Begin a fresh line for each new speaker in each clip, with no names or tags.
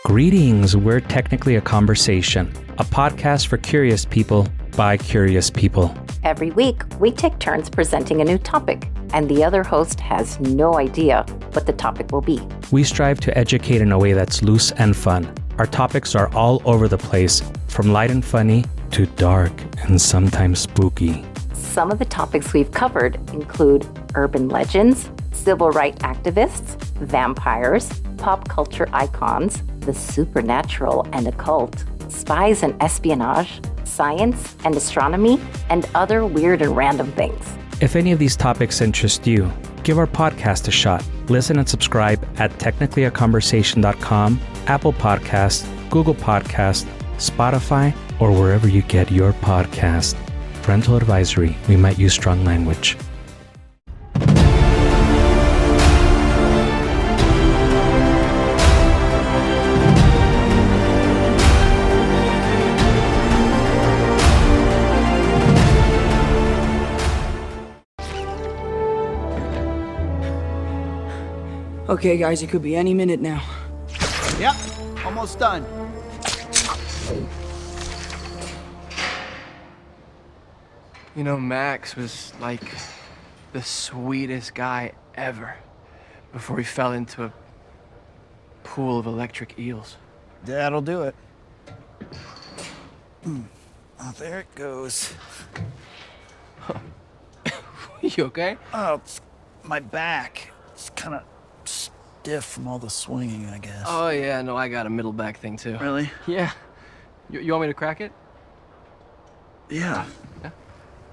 Greetings, we're Technically a Conversation, a podcast for curious people by curious people.
Every week, we take turns presenting a new topic, and the other host has no idea what the topic will be.
We strive to educate in a way that's loose and fun. Our topics are all over the place, from light and funny to dark and sometimes spooky.
Some of the topics we've covered include urban legends, civil rights activists, vampires, pop culture icons, the supernatural and occult, spies and espionage, science and astronomy, and other weird and random things.
If any of these topics interest you, give our podcast a shot. Listen and subscribe at technicallyaconversation.com, Apple Podcasts, Google Podcasts, Spotify, or wherever you get your podcast. Parental advisory, we might use strong language.
Okay, guys, it could be any minute now.
Yep, almost done.
You know, Max was like the sweetest guy ever before he fell into a pool of electric eels.
That'll do it. Oh, there it goes.
You okay?
Oh, it's my back. It's kind of stiff from all the swinging, I guess.
Oh, yeah, no, I got a middle back thing, too.
Really?
Yeah. You want me to crack it?
Yeah.
Yeah?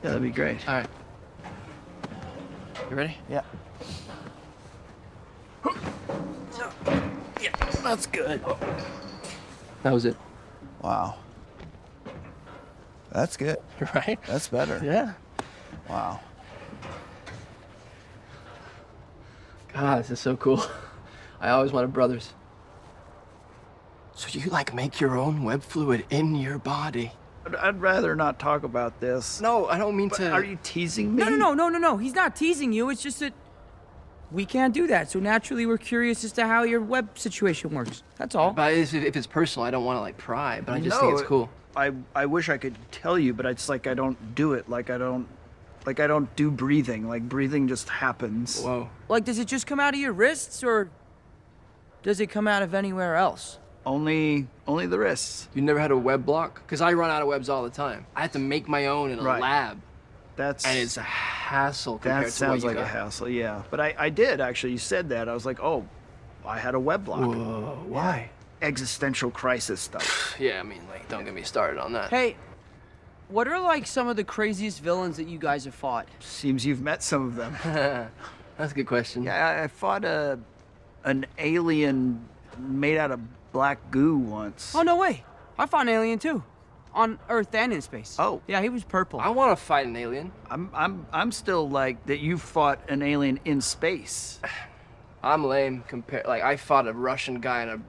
Yeah, that'd be great.
All right. You ready?
Yeah. Yeah, that's good.
That was it.
Wow. That's good.
Right?
That's better.
Yeah.
Wow.
God, this is so cool. I always wanted brothers. So you, like, make your own web fluid in your body?
I'd rather not talk about this.
No, I don't mean to...
Are you teasing me?
No. He's not teasing you. It's just that we can't do that. So naturally, we're curious as to how your web situation works. That's all.
But if it's personal, I don't want to, like, pry, but I just think it's cool.
I wish I could tell you, but it's like I don't do it. Like I don't do breathing. Like breathing just happens.
Whoa.
Like, does it just come out of your wrists, or does it come out of anywhere else?
Only the wrists.
You never had a web block? Because I run out of webs all the time. I have to make my own in a lab. And it's a hassle compared to what you
sounds like
got.
a hassle, yeah. But I did, actually. You said that. I was like, oh, I had a web block.
Whoa, why?
Existential crisis stuff.
Yeah, I mean, like, don't get me started on that.
Hey, what are, like, some of the craziest villains that you guys have fought?
Seems you've met some of them.
That's a good question.
Yeah, I fought an alien made out of black goo once.
Oh, no way. I fought an alien, too. On Earth and in space.
Oh.
Yeah, he was purple.
I want to fight an alien.
I'm still like that you fought an alien in space.
I'm lame compared. Like, I fought a Russian guy in a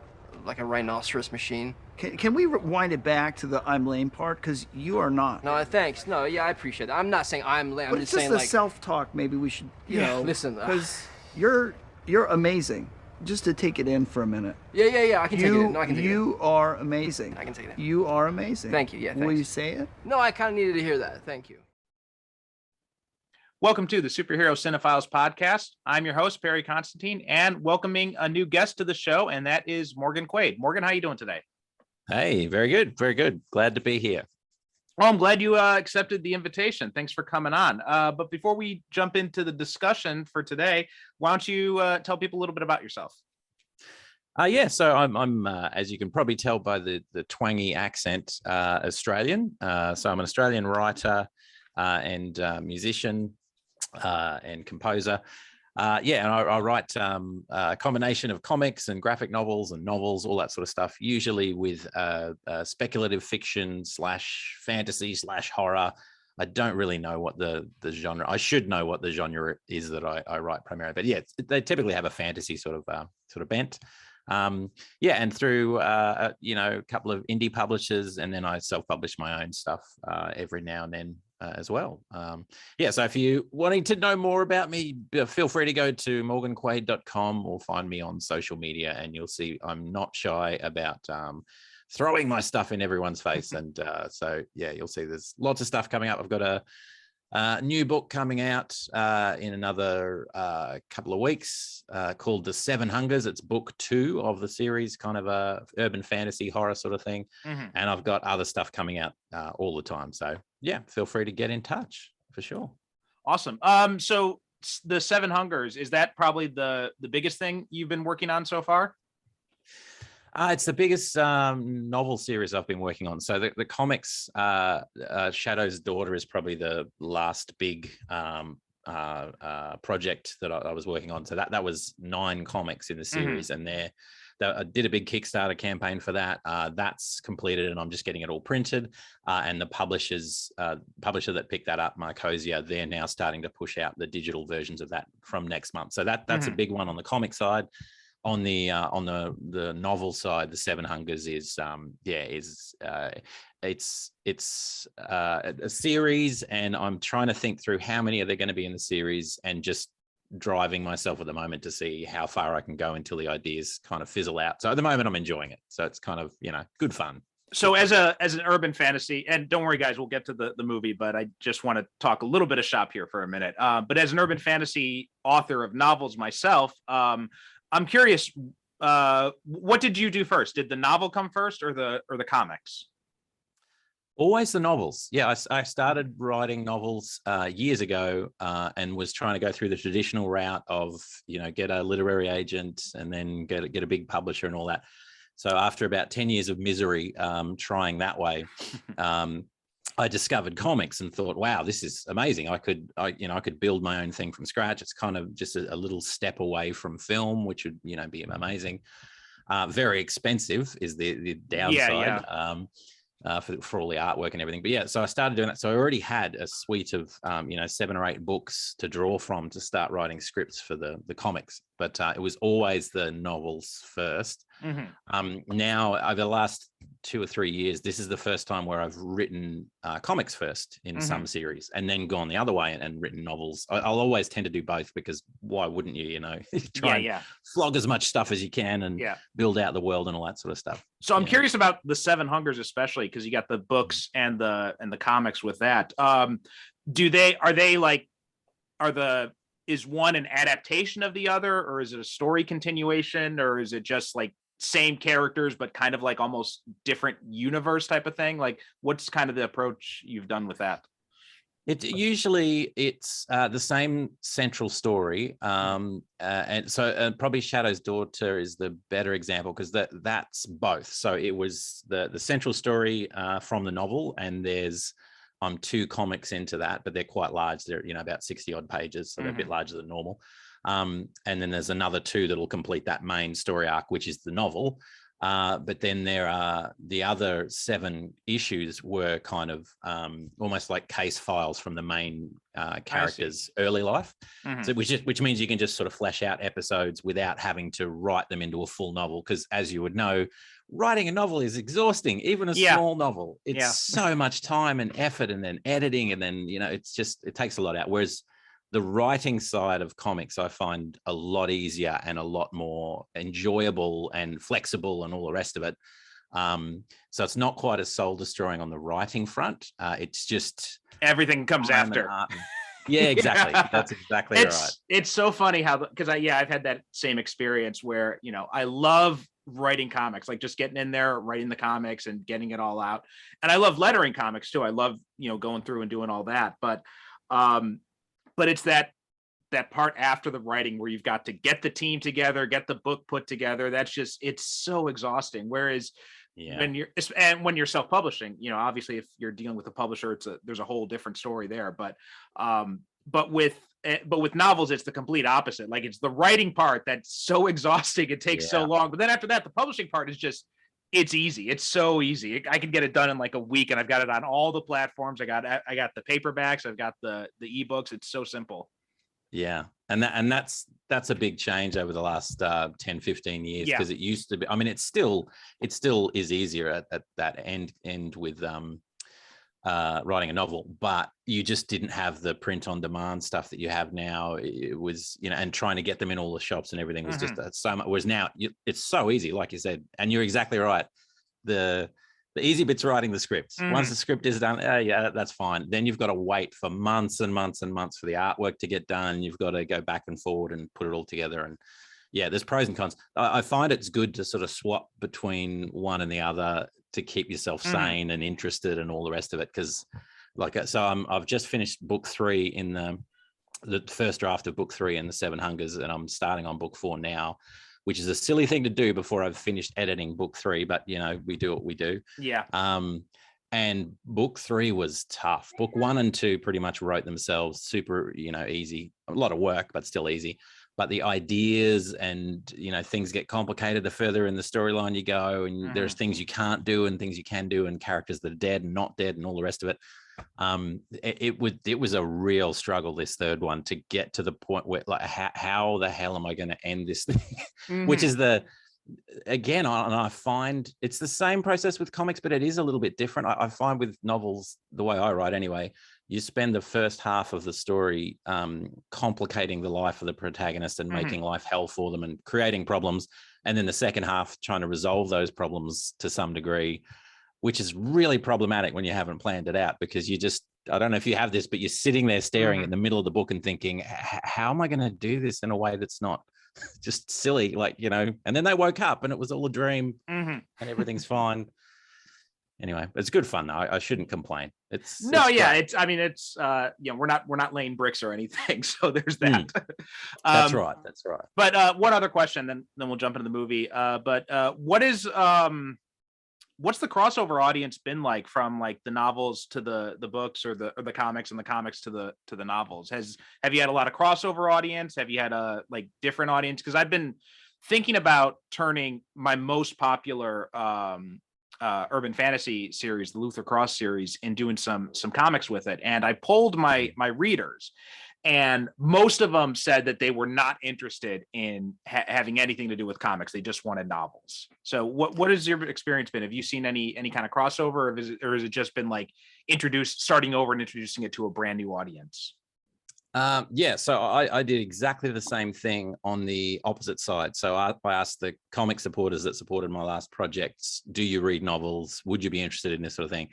rhinoceros machine.
Can we rewind it back to the I'm lame part? Because you are not.
No, thanks. No, yeah, I appreciate that. I'm not saying I'm lame. I'm
But
just
it's
saying,
the
like,
self-talk. Maybe we should, you know.
Listen.
Because you're amazing. Just to take it in for a minute.
Yeah. I can take it in. No, I can take it in.
You are amazing.
I can take it in.
You are amazing.
Thank you. Yeah, thanks.
Will you say it?
No, I kind of needed to hear that. Thank you.
Welcome to the Superhero Cinephiles podcast. I'm your host, Perry Constantine, and welcoming a new guest to the show, and that is Morgan Quaid. Morgan, how you doing today?
Hey, very good. Very good. Glad to be here.
Well, I'm glad you accepted the invitation. Thanks for coming on. But before we jump into the discussion for today, why don't you tell people a little bit about yourself?
So I'm as you can probably tell by the twangy accent, Australian. So I'm an Australian writer and musician and composer. And I write a combination of comics and graphic novels and novels, all that sort of stuff, usually with speculative fiction / fantasy / horror. I don't really know what the genre. I should know what the genre is that I write primarily, but yeah, they typically have a fantasy sort of bent. And through a couple of indie publishers, and then I self-publish my own stuff every now and then. as well. Yeah, so if you wanting to know more about me, feel free to go to morganquaid.com or find me on social media, and you'll see I'm not shy about throwing my stuff in everyone's face. And so, yeah, you'll see there's lots of stuff coming up. I've got a new book coming out in another couple of weeks called The Seven Hungers. It's book 2 of the series, kind of a urban fantasy horror sort of thing. And I've got other stuff coming out all the time. So yeah, feel free to get in touch for sure.
Awesome. So The Seven Hungers, is that probably the biggest thing you've been working on so far?
It's the biggest novel series I've been working on. So the comics, Shadow's Daughter is probably the last big project that I was working on. So that was 9 comics in the series, and I did a big Kickstarter campaign for that. That's completed, and I'm just getting it all printed. And the publisher that picked that up, Marcosia, they're now starting to push out the digital versions of that from next month. So that's a big one on the comic side. On the novel side, The Seven Hungers is it's a series, and I'm trying to think through how many are there going to be in the series, and just driving myself at the moment to see how far I can go until the ideas kind of fizzle out. So at the moment, I'm enjoying it. So it's kind of, good fun.
So as an urban fantasy, and don't worry guys, we'll get to the movie, but I just want to talk a little bit of shop here for a minute. But as an urban fantasy author of novels myself, I'm curious, what did you do first? Did the novel come first, or the comics?
Always the novels. Yeah, I started writing novels years ago, and was trying to go through the traditional route of, get a literary agent and then get a big publisher and all that. So after about 10 years of misery trying that way, I discovered comics and thought, wow, this is amazing. I could build my own thing from scratch. It's kind of just a little step away from film, which would, be amazing. Very expensive is the downside. For all the artwork and everything. But yeah, so I started doing that. So I already had a suite of, 7 or 8 books to draw from to start writing scripts for the comics. But it was always the novels first. Now, over the last 2 or 3 years, this is the first time where I've written comics first in some series, and then gone the other way and written novels. I'll always tend to do both, because why wouldn't you, try and flog as much stuff as you can and build out the world and all that sort of stuff.
So I'm curious about The Seven Hungers, especially because you got the books and the comics with that. Is one an adaptation of the other, or is it a story continuation, or is it just like same characters but kind of like almost different universe type of thing? Like, what's kind of the approach you've done with that?
It's the same central story, and so probably Shadow's Daughter is the better example, because that's both. So it was the central story from the novel, and there's 2 comics into that, but they're quite large. They're about 60 odd pages, so they're a bit larger than normal. And then there's another 2 that will complete that main story arc, which is the novel. But then there are the other 7 issues were kind of almost like case files from the main character's early life. So which means you can just sort of flesh out episodes without having to write them into a full novel. Because as you would know, writing a novel is exhausting, even a small novel. It's so much time and effort, and then editing, and then, it takes a lot out. Whereas the writing side of comics, I find a lot easier and a lot more enjoyable and flexible and all the rest of it. So it's not quite as soul destroying on the writing front. It's just
everything comes after.
Yeah, exactly. That's exactly right.
It's so funny how, because I've had that same experience where, I love writing comics, like just getting in there, writing the comics and getting it all out. And I love lettering comics too. I love, going through and doing all that. But it's that part after the writing where you've got to get the team together, get the book put together. It's so exhausting. Whereas when you're self-publishing, obviously if you're dealing with a publisher, there's a whole different story there. But with novels, it's the complete opposite. Like, it's the writing part that's so exhausting. It takes so long. But then after that, the publishing part is just, it's easy. It's so easy. I can get it done in like a week, and I've got it on all the platforms. I got the paperbacks. I've got the ebooks. It's so simple.
Yeah. And that's a big change over the last 10, 15 years, because it used to be, it still is easier at that end with writing a novel, but you just didn't have the print on demand stuff that you have now. It was, and trying to get them in all the shops and everything was just so much. Whereas now it's so easy, like you said, and you're exactly right. The easy bit's writing the script. Once the script is done, yeah, that's fine. Then you've got to wait for months and months and months for the artwork to get done. You've got to go back and forward and put it all together. And yeah, there's pros and cons. I find it's good to sort of swap between one and the other to keep yourself sane and interested and all the rest of it. Because I've just finished book 3 in the first draft of book 3 in the 7 Hungers, and I'm starting on book 4 now, which is a silly thing to do before I've finished editing book 3, but we do what we do.
Yeah.
And book 3 was tough. Book 1 and 2 pretty much wrote themselves, super, easy, a lot of work, but still easy. But the ideas and, things get complicated the further in the storyline you go, and there's things you can't do and things you can do, and characters that are dead and not dead and all the rest of it. It was a real struggle, this third one, to get to the point where, like, how the hell am I going to end this thing? Which is again, and I find it's the same process with comics, but it is a little bit different. I find with novels, the way I write anyway, you spend the first half of the story complicating the life of the protagonist and making life hell for them and creating problems. And then the second half trying to resolve those problems to some degree, which is really problematic when you haven't planned it out, because I don't know if you have this, but you're sitting there staring in the middle of the book and thinking, how am I going to do this in a way that's not just silly? And then they woke up and it was all a dream and everything's fine. Anyway, it's good fun though. I shouldn't complain. We're not laying bricks or anything. So there's that. That's right.
But one other question, then we'll jump into the movie. What's the crossover audience been like from like the novels to the books, or the comics, and the comics to the novels? Have you had a lot of crossover audience? Have you had a different audience? Because I've been thinking about turning my most popular urban fantasy series, the Luther Cross series, and doing some comics with it. And I polled my readers, and most of them said that they were not interested in having anything to do with comics. They just wanted novels. So what has your experience been? Have you seen any kind of crossover, or has it just been like starting over and introducing it to a brand new audience?
So I did exactly the same thing on the opposite side. So I asked the comic supporters that supported my last projects, do you read novels? Would you be interested in this sort of thing?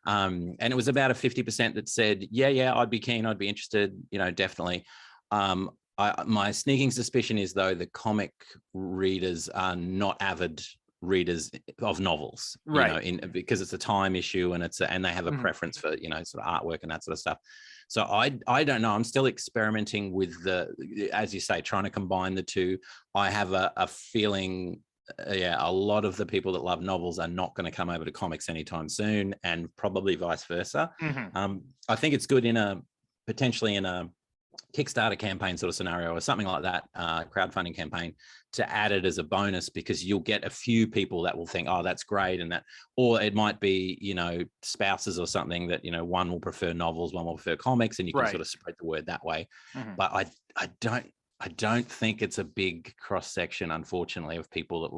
And it was about a 50% that said, yeah, I'd be keen, I'd be interested, definitely. My sneaking suspicion is, though, the comic readers are not avid readers of novels,
right?
Because it's a time issue, and and they have a preference for sort of artwork and that sort of stuff. So I don't know. I'm still experimenting with as you say, trying to combine the two. I have a feeling, a lot of the people that love novels are not going to come over to comics anytime soon, and probably vice versa. I think it's good potentially in a Kickstarter campaign sort of scenario or something like that, crowdfunding campaign, to add it as a bonus, because you'll get a few people that will think, oh, that's great. Or it might be, spouses or something that, one will prefer novels, one will prefer comics, and you can sort of spread the word that way. But I don't think it's a big cross section, unfortunately, of people that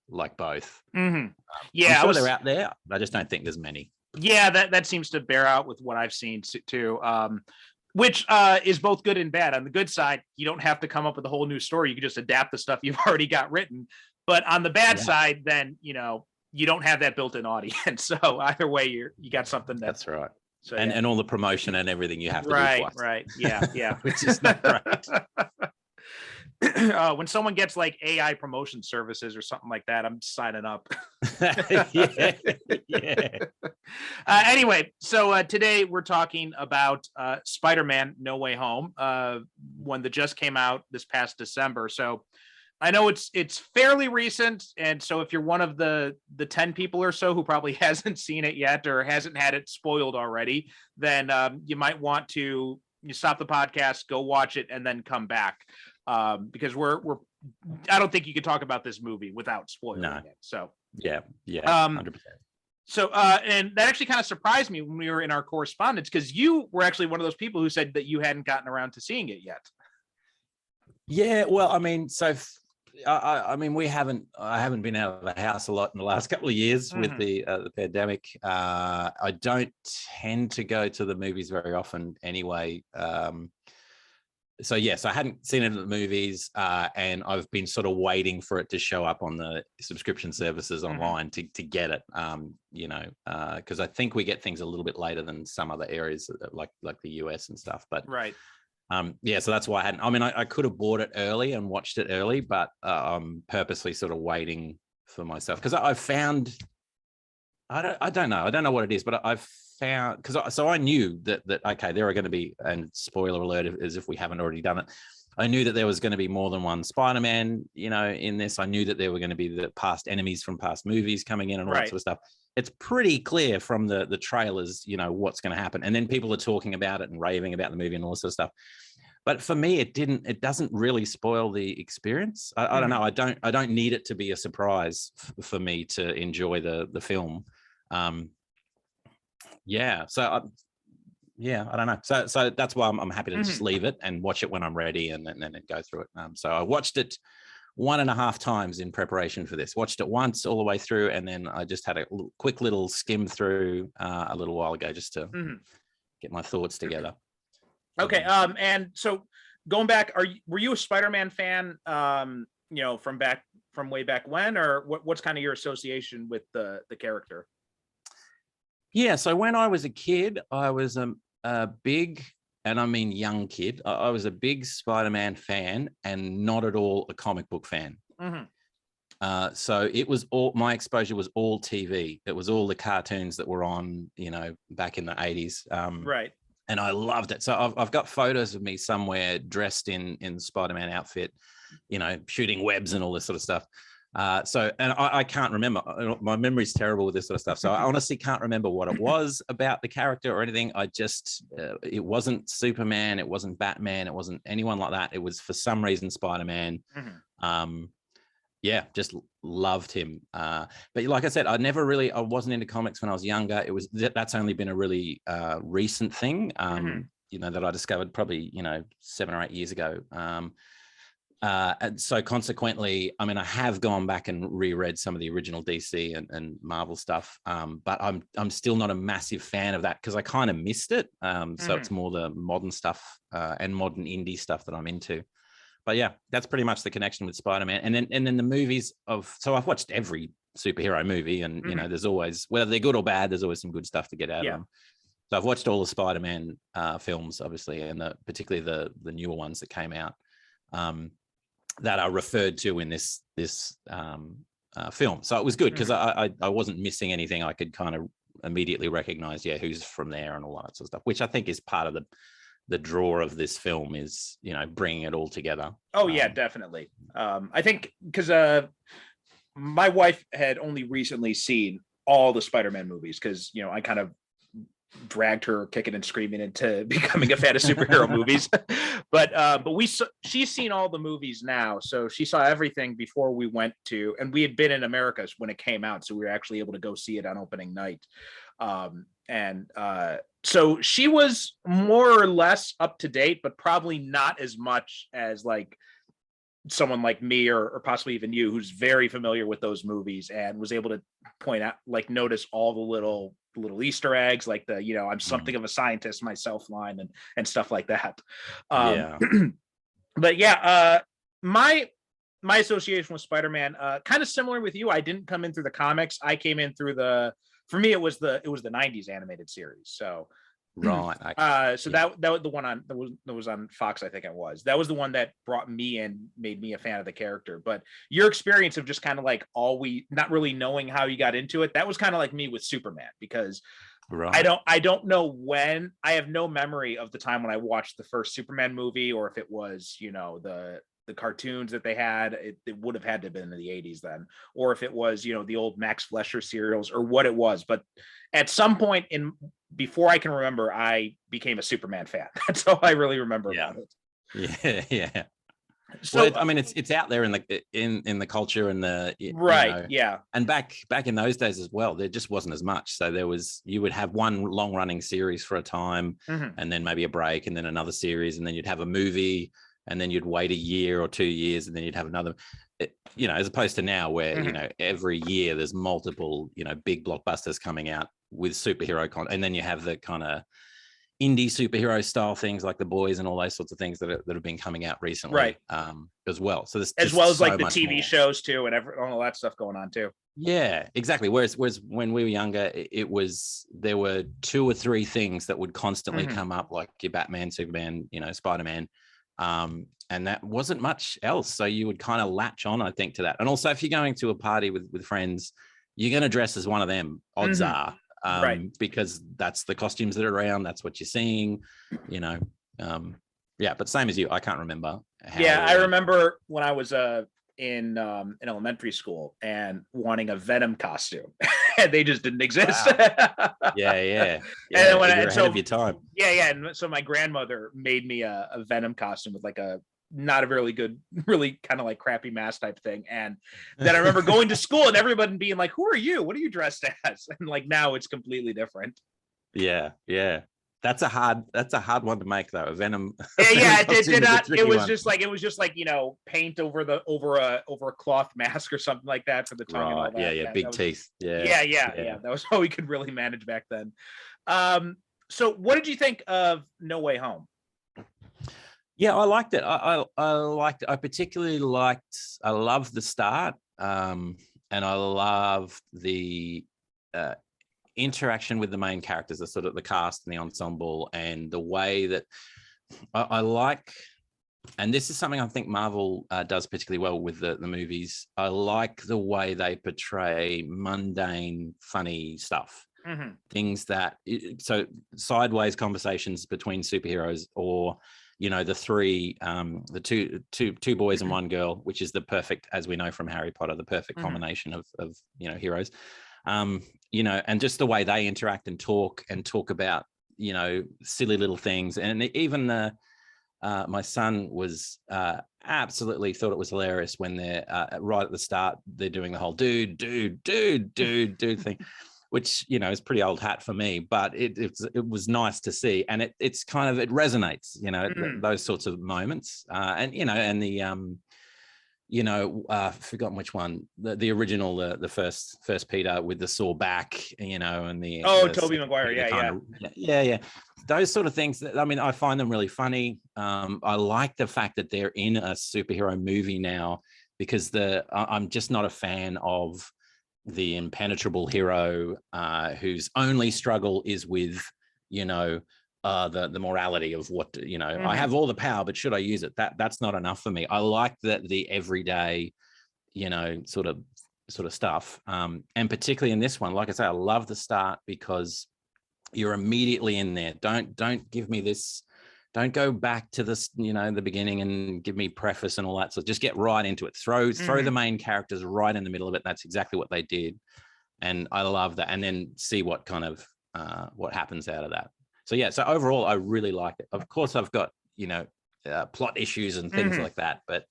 like both.
Yeah,
I'm sure they're out there. I just don't think there's many.
Yeah, that seems to bear out with what I've seen too. Which is both good and bad. On the good side, you don't have to come up with a whole new story. You can just adapt the stuff you've already got written. But on the bad side, then, you don't have that built-in audience. So either way, you got something
that's right.
So,
and all the promotion and everything you have to do twice.
Right. Yeah.
Which is not right.
When someone gets like AI promotion services or something like that, I'm signing up.
Yeah.
Anyway, so today we're talking about Spider-Man: No Way Home, one that just came out this past December. So I know it's fairly recent, and so if you're one of the 10 people or so who probably hasn't seen it yet or hasn't had it spoiled already, then you might want to stop the podcast, go watch it, and then come back. Because I don't think you could talk about this movie without spoiling it. So
yeah, 100%.
So and that actually kind of surprised me when we were in our correspondence, because you were actually one of those people who said that you hadn't gotten around to seeing it yet.
Yeah, well, I mean, so I mean, I haven't been out of the house a lot in the last couple of years with the pandemic. I don't tend to go to the movies very often anyway. So yes, I hadn't seen it at the movies, and I've been sort of waiting for it to show up on the subscription services online to get it. Because I think we get things a little bit later than some other areas, like the US and stuff. But
Right.
So that's why I hadn't. I mean, I could have bought it early and watched it early, but I'm purposely sort of waiting for myself because I found. I don't know what it is, but I've found so I knew that okay, there are going to be, and spoiler alert, as if we haven't already done it, I knew that there was going to be more than one Spider-Man, in this. I knew that there were going to be the past enemies from past movies coming in and all that sort of stuff. It's pretty clear from the trailers, what's going to happen, and then people are talking about it and raving about the movie and all this sort of stuff. But for me, it doesn't really spoil the experience. I don't know. I don't need it to be a surprise for me to enjoy the film. I don't know. So that's why I'm happy to just leave it and watch it when I'm ready and then go through it. So I watched it 1.5 times in preparation for this. Watched it once all the way through, and then I just had a quick little skim through a little while ago just to get my thoughts together.
Okay. And so going back, were you a Spider-Man fan? From way back when, or what's kind of your association with the character?
Yeah, so when I was a kid, I was a big, and I mean young kid, I was a big Spider-Man fan and not at all a comic book fan. So it was my exposure was all TV. It was all the cartoons that were on, back in the 80s.
Right.
And I loved it. So I've got photos of me somewhere dressed in Spider-Man outfit, shooting webs and all this sort of stuff. And I can't remember. My memory's terrible with this sort of stuff. So I honestly can't remember what it was about the character or anything. I just, it wasn't Superman. It wasn't Batman. It wasn't anyone like that. It was for some reason Spider-Man. Just loved him. But like I said, I wasn't into comics when I was younger. That's only been a really recent thing, that I discovered probably, 7 or 8 years ago. And so consequently, I mean, I have gone back and reread some of the original DC and Marvel stuff, but I'm still not a massive fan of that because I kind of missed it. So it's more the modern stuff and modern indie stuff that I'm into. But yeah, that's pretty much the connection with Spider-Man. And then the movies so I've watched every superhero movie, and there's always, whether they're good or bad, there's always some good stuff to get out of them. So I've watched all the Spider-Man films, obviously, and particularly the newer ones that came out. That are referred to in this film. So it was good because I wasn't missing anything. I could kind of immediately recognize, who's from there and all that sort of stuff, which I think is part of the draw of this film is, bringing it all together.
Oh, yeah, definitely. I think because my wife had only recently seen all the Spider-Man movies because, I kind of dragged her kicking and screaming into becoming a fan of superhero movies. But she's seen all the movies now. So she saw everything before we went to, and we had been in America when it came out. So we were actually able to go see it on opening night. So she was more or less up to date, but probably not as much as like someone like me or possibly even you, who's very familiar with those movies and was able to point out, like, notice all the little Easter eggs, like the, I'm something of a scientist myself line and stuff like that. But yeah, my association with Spider-Man, kind of similar with you. I didn't come in through the comics. I came in through for me, it was the 90s animated series. So
right.
That was the one that was on Fox, I think it was. That was the one that brought me in, made me a fan of the character. But your experience of just kind of like not really knowing how you got into it, that was kind of like me with Superman, because I don't know when. I have no memory of the time when I watched the first Superman movie, or if it was, the cartoons that they had. It would have had to have been in the 80s then, or if it was, the old Max Fleischer serials, or what it was. But at some point before I can remember, I became a Superman fan. That's all I really remember about it.
Yeah. So I mean, it's out there in the culture and the
right. Yeah.
And back in those days as well, there just wasn't as much. So you would have one long running series for a time, and then maybe a break, and then another series, and then you'd have a movie, and then you'd wait a year or 2 years, and then you'd have another. As opposed to now where every year there's multiple big blockbusters coming out with superhero content, and then you have the kind of indie superhero style things like The Boys and all those sorts of things that have been coming out recently,
right?
As well. So there's
as well as like the
TV
TV shows too, and all that stuff going on too.
Yeah, exactly. Whereas when we were younger, there were 2 or 3 things that would constantly come up, like your Batman, Superman, Spider-Man, and that wasn't much else. So you would kind of latch on, I think, to that. And also, if you're going to a party with friends, you're going to dress as one of them. Odds are. Right, because that's the costumes that are around, that's what you're seeing, but same as you, I can't remember
I remember when I was in elementary school and wanting a Venom costume and they just didn't exist.
Wow. yeah
and
when ahead of your time.
And so my grandmother made me a Venom costume with like a not a really good, really kind of like crappy mask type thing. And then I remember going to school and everybody being like, who are you? What are you dressed as? And like now it's completely different.
Yeah. That's a hard one to make though. A Venom.
Yeah, it did not. It was just like paint over a cloth mask or something like that for the tongue and all that.
Yeah, big teeth.
Yeah. That was all we could really manage back then. So what did you think of No Way Home?
Yeah, I liked it. I liked it. I particularly I loved the start, and I loved the interaction with the main characters, the sort of the cast and the ensemble, and the way that I like. And this is something I think Marvel does particularly well with the movies. I like the way they portray mundane, funny stuff. Things that, so sideways conversations between superheroes, or the two boys and one girl, which is the perfect, as we know from Harry Potter, the perfect combination of heroes, and just the way they interact and talk about silly little things. And even my son was absolutely thought it was hilarious when they're right at the start, they're doing the whole dude thing, which is pretty old hat for me, but it was nice to see, and it resonates, those sorts of moments, and forgotten which one, the original, the first Peter with the sore back, and the
Tobey Maguire,
yeah, those sort of things. I find them really funny. I like the fact that they're in a superhero movie now, because I'm just not a fan of the impenetrable hero whose only struggle is with the morality of what I have all the power, but should I use it? That's not enough for me. I like the everyday sort of stuff, and particularly in this one, like I say, I love the start because you're immediately in there. Don't give me this, don't go back to this the beginning and give me preface and all that. So just get right into it. Throw the main characters right in the middle of it. That's exactly what they did, and I love that. And then see what kind of what happens out of that. So so overall I really like it. Of course I've got plot issues and things like that, but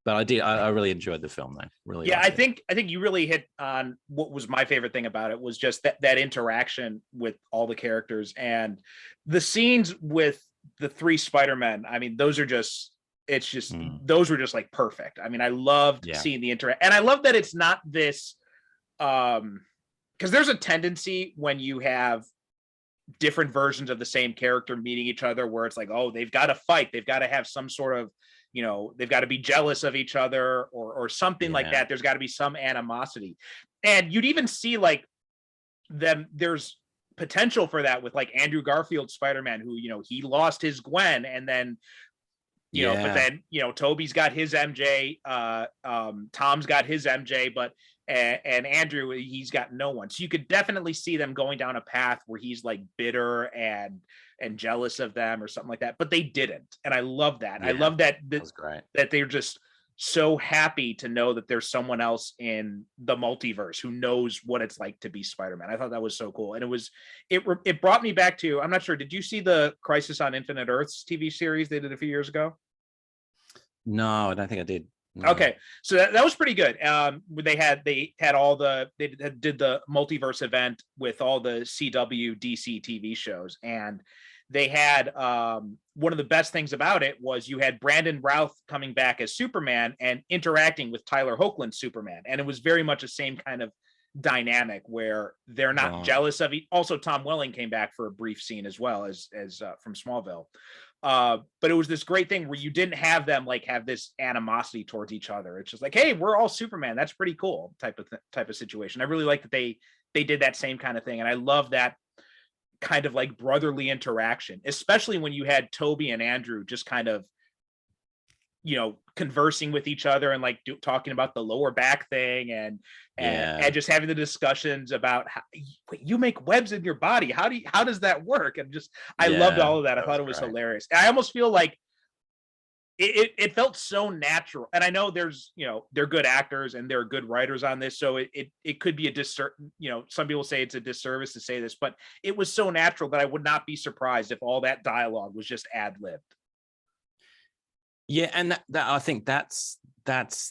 I really enjoyed the film though. Really.
I think you really hit on what was my favorite thing about it, was just that interaction with all the characters and the scenes with the 3 Spider-Men. Those are just, those were just like perfect. I loved seeing the interaction, and I love that it's not this, because there's a tendency when you have different versions of the same character meeting each other where it's like, oh, they've got to fight, they've got to have some sort of, they've got to be jealous of each other or something like that. There's got to be some animosity, and you'd even see like them, there's potential for that with like Andrew Garfield's Spider-Man, who he lost his Gwen, and then but then Toby's got his MJ, Tom's got his MJ, but and Andrew, he's got no one. So you could definitely see them going down a path where he's like bitter and jealous of them or something like that, but they didn't, and I love that. I love that was great, that they're just so happy to know that there's someone else in the multiverse who knows what it's like to be Spider-Man. I thought that was so cool. And it brought me back to, I'm not sure, did you see the Crisis on Infinite Earths TV series they did a few years ago?
No, I don't think I did. No.
Okay. So that was pretty good. They did the multiverse event with all the CW DC TV shows, and they had one of the best things about it was you had Brandon Routh coming back as Superman and interacting with Tyler Hoechlin's Superman, and it was very much the same kind of dynamic where they're not jealous of each. Also, Tom Welling came back for a brief scene as well as from Smallville. But it was this great thing where you didn't have them like have this animosity towards each other. It's just like, hey, we're all Superman. That's pretty cool type of situation. I really like that they did that same kind of thing, and I love that kind of like brotherly interaction, especially when you had Toby and Andrew just kind of, you know, conversing with each other and like talking about the lower back thing and just having the discussions about how you make webs in your body. How does that work? And just, I loved all of that. I thought it was hilarious. I almost feel like it felt so natural. And I know there's, you know, they're good actors and they're good writers on this. So it could be a you know, some people say it's a disservice to say this, but it was so natural that I would not be surprised if all that dialogue was just ad-libbed.
Yeah, and that I think that's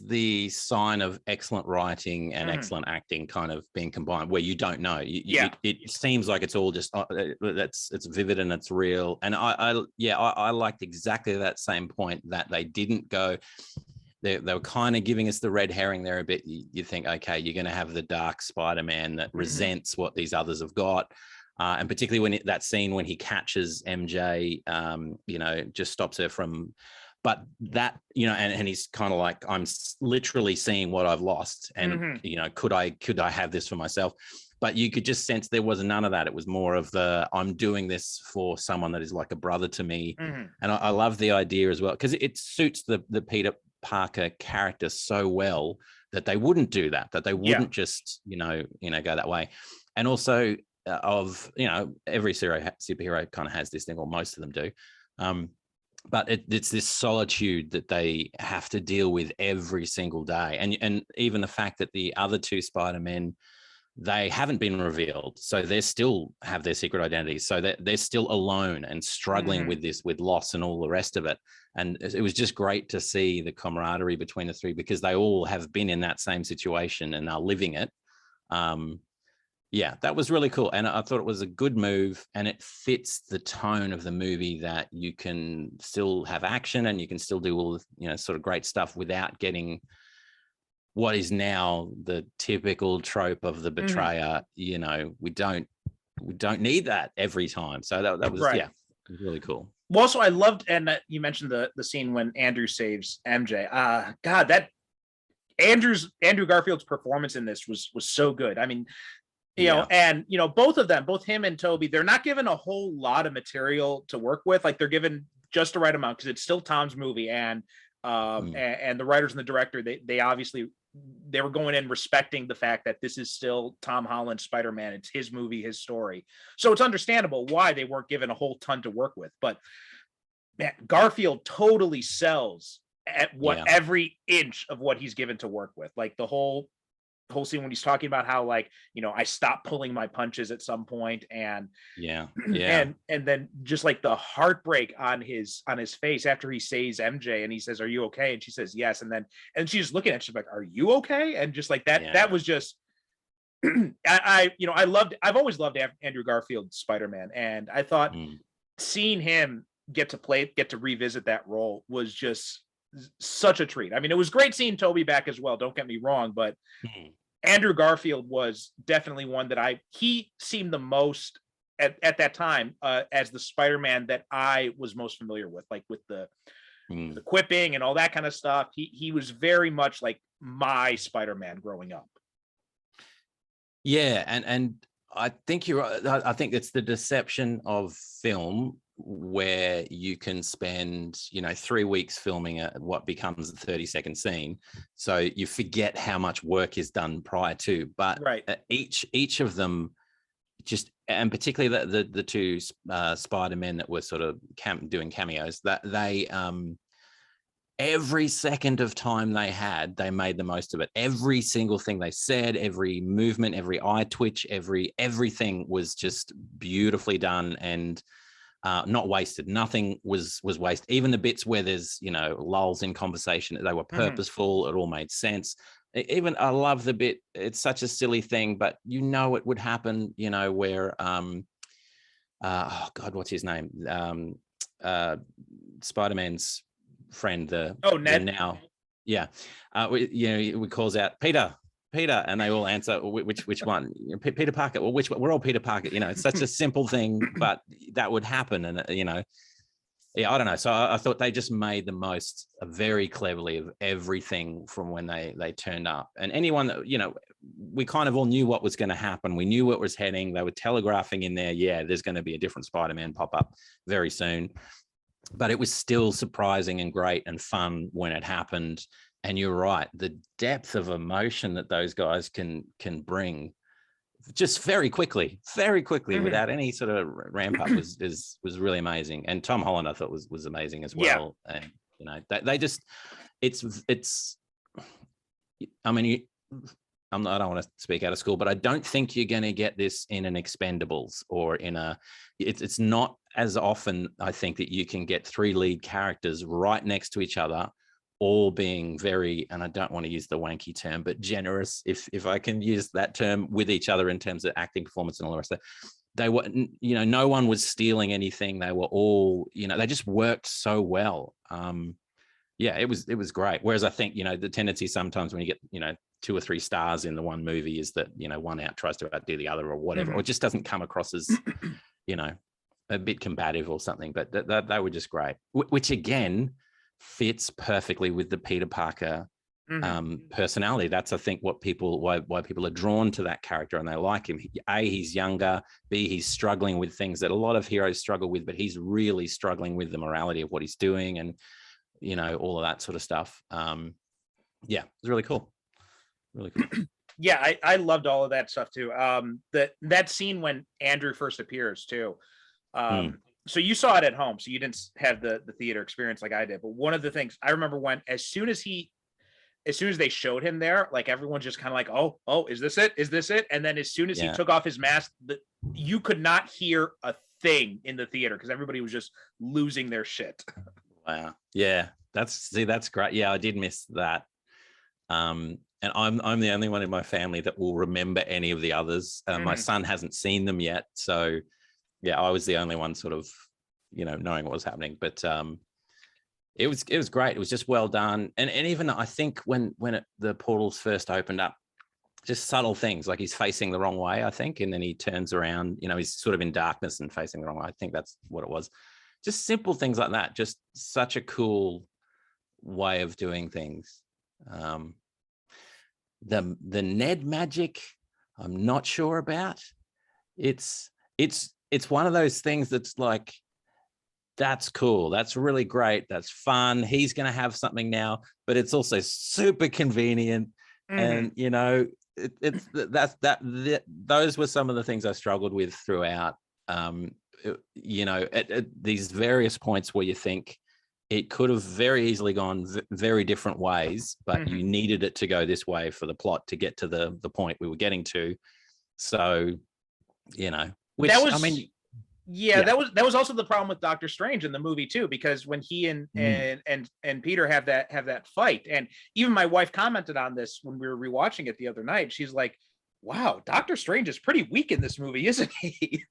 the sign of excellent writing and excellent acting kind of being combined, where you don't know. It seems like it's all just it's vivid and it's real. And I liked exactly that same point, that they didn't go. They were kind of giving us the red herring there a bit. You think, okay, you're going to have the dark Spider-Man that resents what these others have got. And particularly when that scene when he catches MJ, you know, just stops her from. But that, you know, and he's kind of like, I'm literally seeing what I've lost. And, you know, could I have this for myself? But you could just sense there was none of that. It was more of I'm doing this for someone that is like a brother to me. And I love the idea as well, because it suits the Peter Parker character so well that they wouldn't do that they wouldn't just, you know, go that way. And also you know, every superhero kind of has this thing, or most of them do. But it's this solitude that they have to deal with every single day. And even the fact that the other two Spider-Men, they haven't been revealed. So they still have their secret identities. So they're still alone and struggling with this, with loss and all the rest of it. And it was just great to see the camaraderie between the three, because they all have been in that same situation and are living it. Yeah, that was really cool. And I thought it was a good move, and it fits the tone of the movie, that you can still have action and you can still do all the, you know, sort of great stuff without getting what is now the typical trope of the betrayer. You know, we don't need that every time. So that was, it was really cool.
Well, also I loved, and you mentioned the scene when Andrew saves MJ. God, that Andrew Garfield's performance in this was so good. I mean, you know, and, you know, both of them, both him and Toby, they're not given a whole lot of material to work with. Like, they're given just the right amount, because it's still Tom's movie. And the writers and the director, they obviously, they were going in respecting the fact that this is still Tom Holland's Spider-Man. It's his movie, his story. So it's understandable why they weren't given a whole ton to work with. But man, Garfield totally sells at every inch of what he's given to work with. Like the whole scene when he's talking about how, like, you know, I stopped pulling my punches at some point, and and then just like the heartbreak on his face after he saves MJ, and he says, "Are you okay?" And she says, "Yes." And she's just looking at him, she's like, "Are you okay?" And just like that, that was just I've always loved Andrew Garfield's Spider-Man, and I thought seeing him get to revisit that role was just such a treat. I mean, it was great seeing Toby back as well, don't get me wrong, but Andrew Garfield was definitely one that he seemed the most at that time as the Spider-Man that I was most familiar with, like with the quipping and all that kind of stuff. He was very much like my Spider-Man growing up.
Yeah, and I think you're right. I think it's the deception of film, where you can spend, you know, 3 weeks filming what becomes a 30-second scene, so you forget how much work is done prior to. But each of them just, and particularly the two Spider-Men that were sort of doing cameos, that they every second of time they made the most of it. Every single thing they said, every movement, every eye twitch, everything was just beautifully done, and not wasted. Nothing was wasted. Even the bits where there's, you know, lulls in conversation, they were purposeful. It all made sense. Even I love the bit, it's such a silly thing, but you know it would happen, you know, where oh God, what's his name? Spider-Man's friend,
Ned.
Yeah. We calls out Peter, and they all answer, which one? Peter Parker. Well, which one? We're all Peter Parker. It's such a simple thing, but that would happen. And, yeah, I don't know. So I thought they just made the most very cleverly of everything from when they turned up. And anyone that, we kind of all knew what was going to happen. We knew what was heading. They were telegraphing in there. Yeah, there's going to be a different Spider-Man pop up very soon. But it was still surprising and great and fun when it happened. And you're right, the depth of emotion that those guys can bring just very quickly without any sort of ramp up was really amazing. And Tom Holland I thought was amazing as well. Yeah. And they just it's I mean, I don't want to speak out of school, but I don't think you're going to get this in an Expendables or in it's not as often, I think, that you can get 3 lead characters right next to each other, all being very, and I don't want to use the wanky term, but generous, if I can use that term, with each other in terms of acting performance and all the rest of that. They were, no one was stealing anything. They were all, they just worked so well. Yeah, it was great. Whereas I think, the tendency sometimes when you get, 2 or 3 stars in the one movie is that, one out tries to outdo the other or whatever, or it just doesn't come across as, a bit combative or something. But they were just great, which again fits perfectly with the Peter Parker personality. That's, I think, what why people are drawn to that character and they like him. A, he's younger. B, he's struggling with things that a lot of heroes struggle with, but he's really struggling with the morality of what he's doing and, all of that sort of stuff. Yeah, it's really cool. Really cool.
Yeah, I loved all of that stuff too. That scene when Andrew first appears too. So you saw it at home, so you didn't have the theater experience like I did. But one of the things I remember as soon as they showed him there, like everyone just kind of like, oh, is this it? Is this it? And then as soon as he took off his mask, you could not hear a thing in the theater because everybody was just losing their shit.
Wow. Yeah, that's great. Yeah, I did miss that. And I'm the only one in my family that will remember any of the others. My son hasn't seen them yet, so yeah, I was the only one sort of, knowing what was happening. But it was great. It was just well done. And even I think when the portals first opened up, just subtle things like he's facing the wrong way, I think, and then he turns around. He's sort of in darkness and facing the wrong way. I think that's what it was. Just simple things like that. Just such a cool way of doing things. The Ned magic, I'm not sure about. It's one of those things that's like, that's cool. That's really great. That's fun. He's going to have something now, but it's also super convenient. And, those were some of the things I struggled with throughout, at these various points where you think it could have very easily gone very different ways, but you needed it to go this way for the plot to get to the point we were getting to. So, which,
that was,
I mean,
that was also the problem with Doctor Strange in the movie too, because when he and Peter have that fight, and even my wife commented on this when we were rewatching it the other night. She's like, "Wow, Doctor Strange is pretty weak in this movie, isn't he?"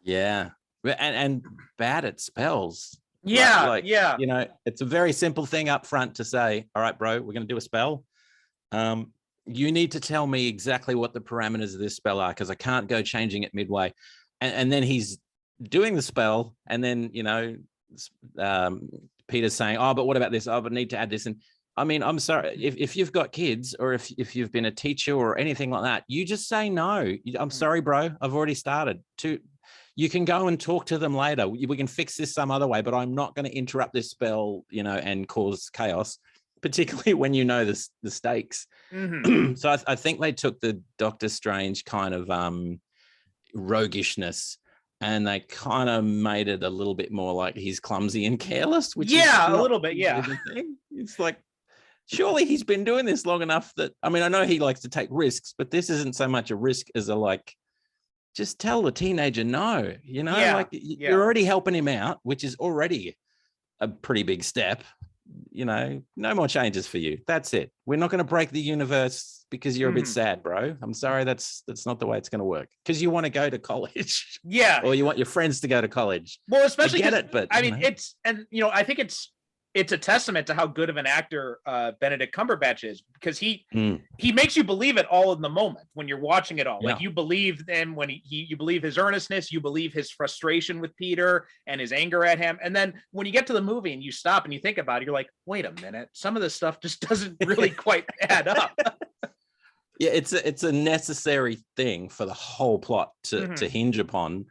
Yeah,
and bad at spells.
Yeah,
it's a very simple thing up front to say, "All right, bro, we're going to do a spell. You need to tell me exactly what the parameters of this spell are, because I can't go changing it midway." And then he's doing the spell, and then Peter's saying, "Oh, but what about this? Oh, but I need to add this." And I mean, I'm sorry, if you've got kids, or if you've been a teacher or anything like that, you just say no. I'm sorry, bro, I've already started. You can go and talk to them later. We can fix this some other way, but I'm not going to interrupt this spell, and cause chaos, particularly when the stakes. So I think they took the Doctor Strange kind of roguishness, and they kind of made it a little bit more like he's clumsy and careless, which is
a little bit. Yeah.
It's like, surely he's been doing this long enough that, I mean, I know he likes to take risks, but this isn't so much a risk as just tell the teenager no, you're already helping him out, which is already a pretty big step, no more changes for you. That's it. We're not going to break the universe because you're a bit sad, bro. I'm sorry. That's not the way it's going to work, because you want to go to college.
Yeah.
Or you want your friends to go to college.
Well, especially
I get it, but
I mean, it's, and I think it's a testament to how good of an actor Benedict Cumberbatch is, because he makes you believe it all in the moment when you're watching it all. Like, you believe him when you believe his earnestness, you believe his frustration with Peter and his anger at him. And then when you get to the movie and you stop and you think about it, you're like, wait a minute, some of this stuff just doesn't really quite add up.
Yeah, it's a necessary thing for the whole plot to hinge upon.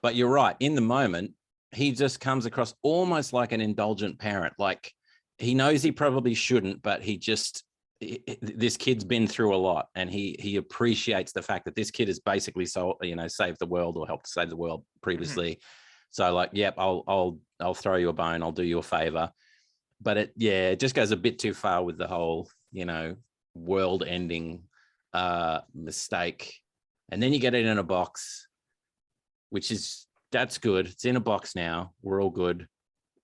But you're right, in the moment, he just comes across almost like an indulgent parent. Like, he knows he probably shouldn't, but this kid's been through a lot, and he appreciates the fact that this kid has basically saved the world, or helped to save the world previously. So like, yep, I'll throw you a bone, I'll do you a favor. But it just goes a bit too far with the whole, world ending mistake. And then you get it in a box, that's good. It's in a box now. We're all good,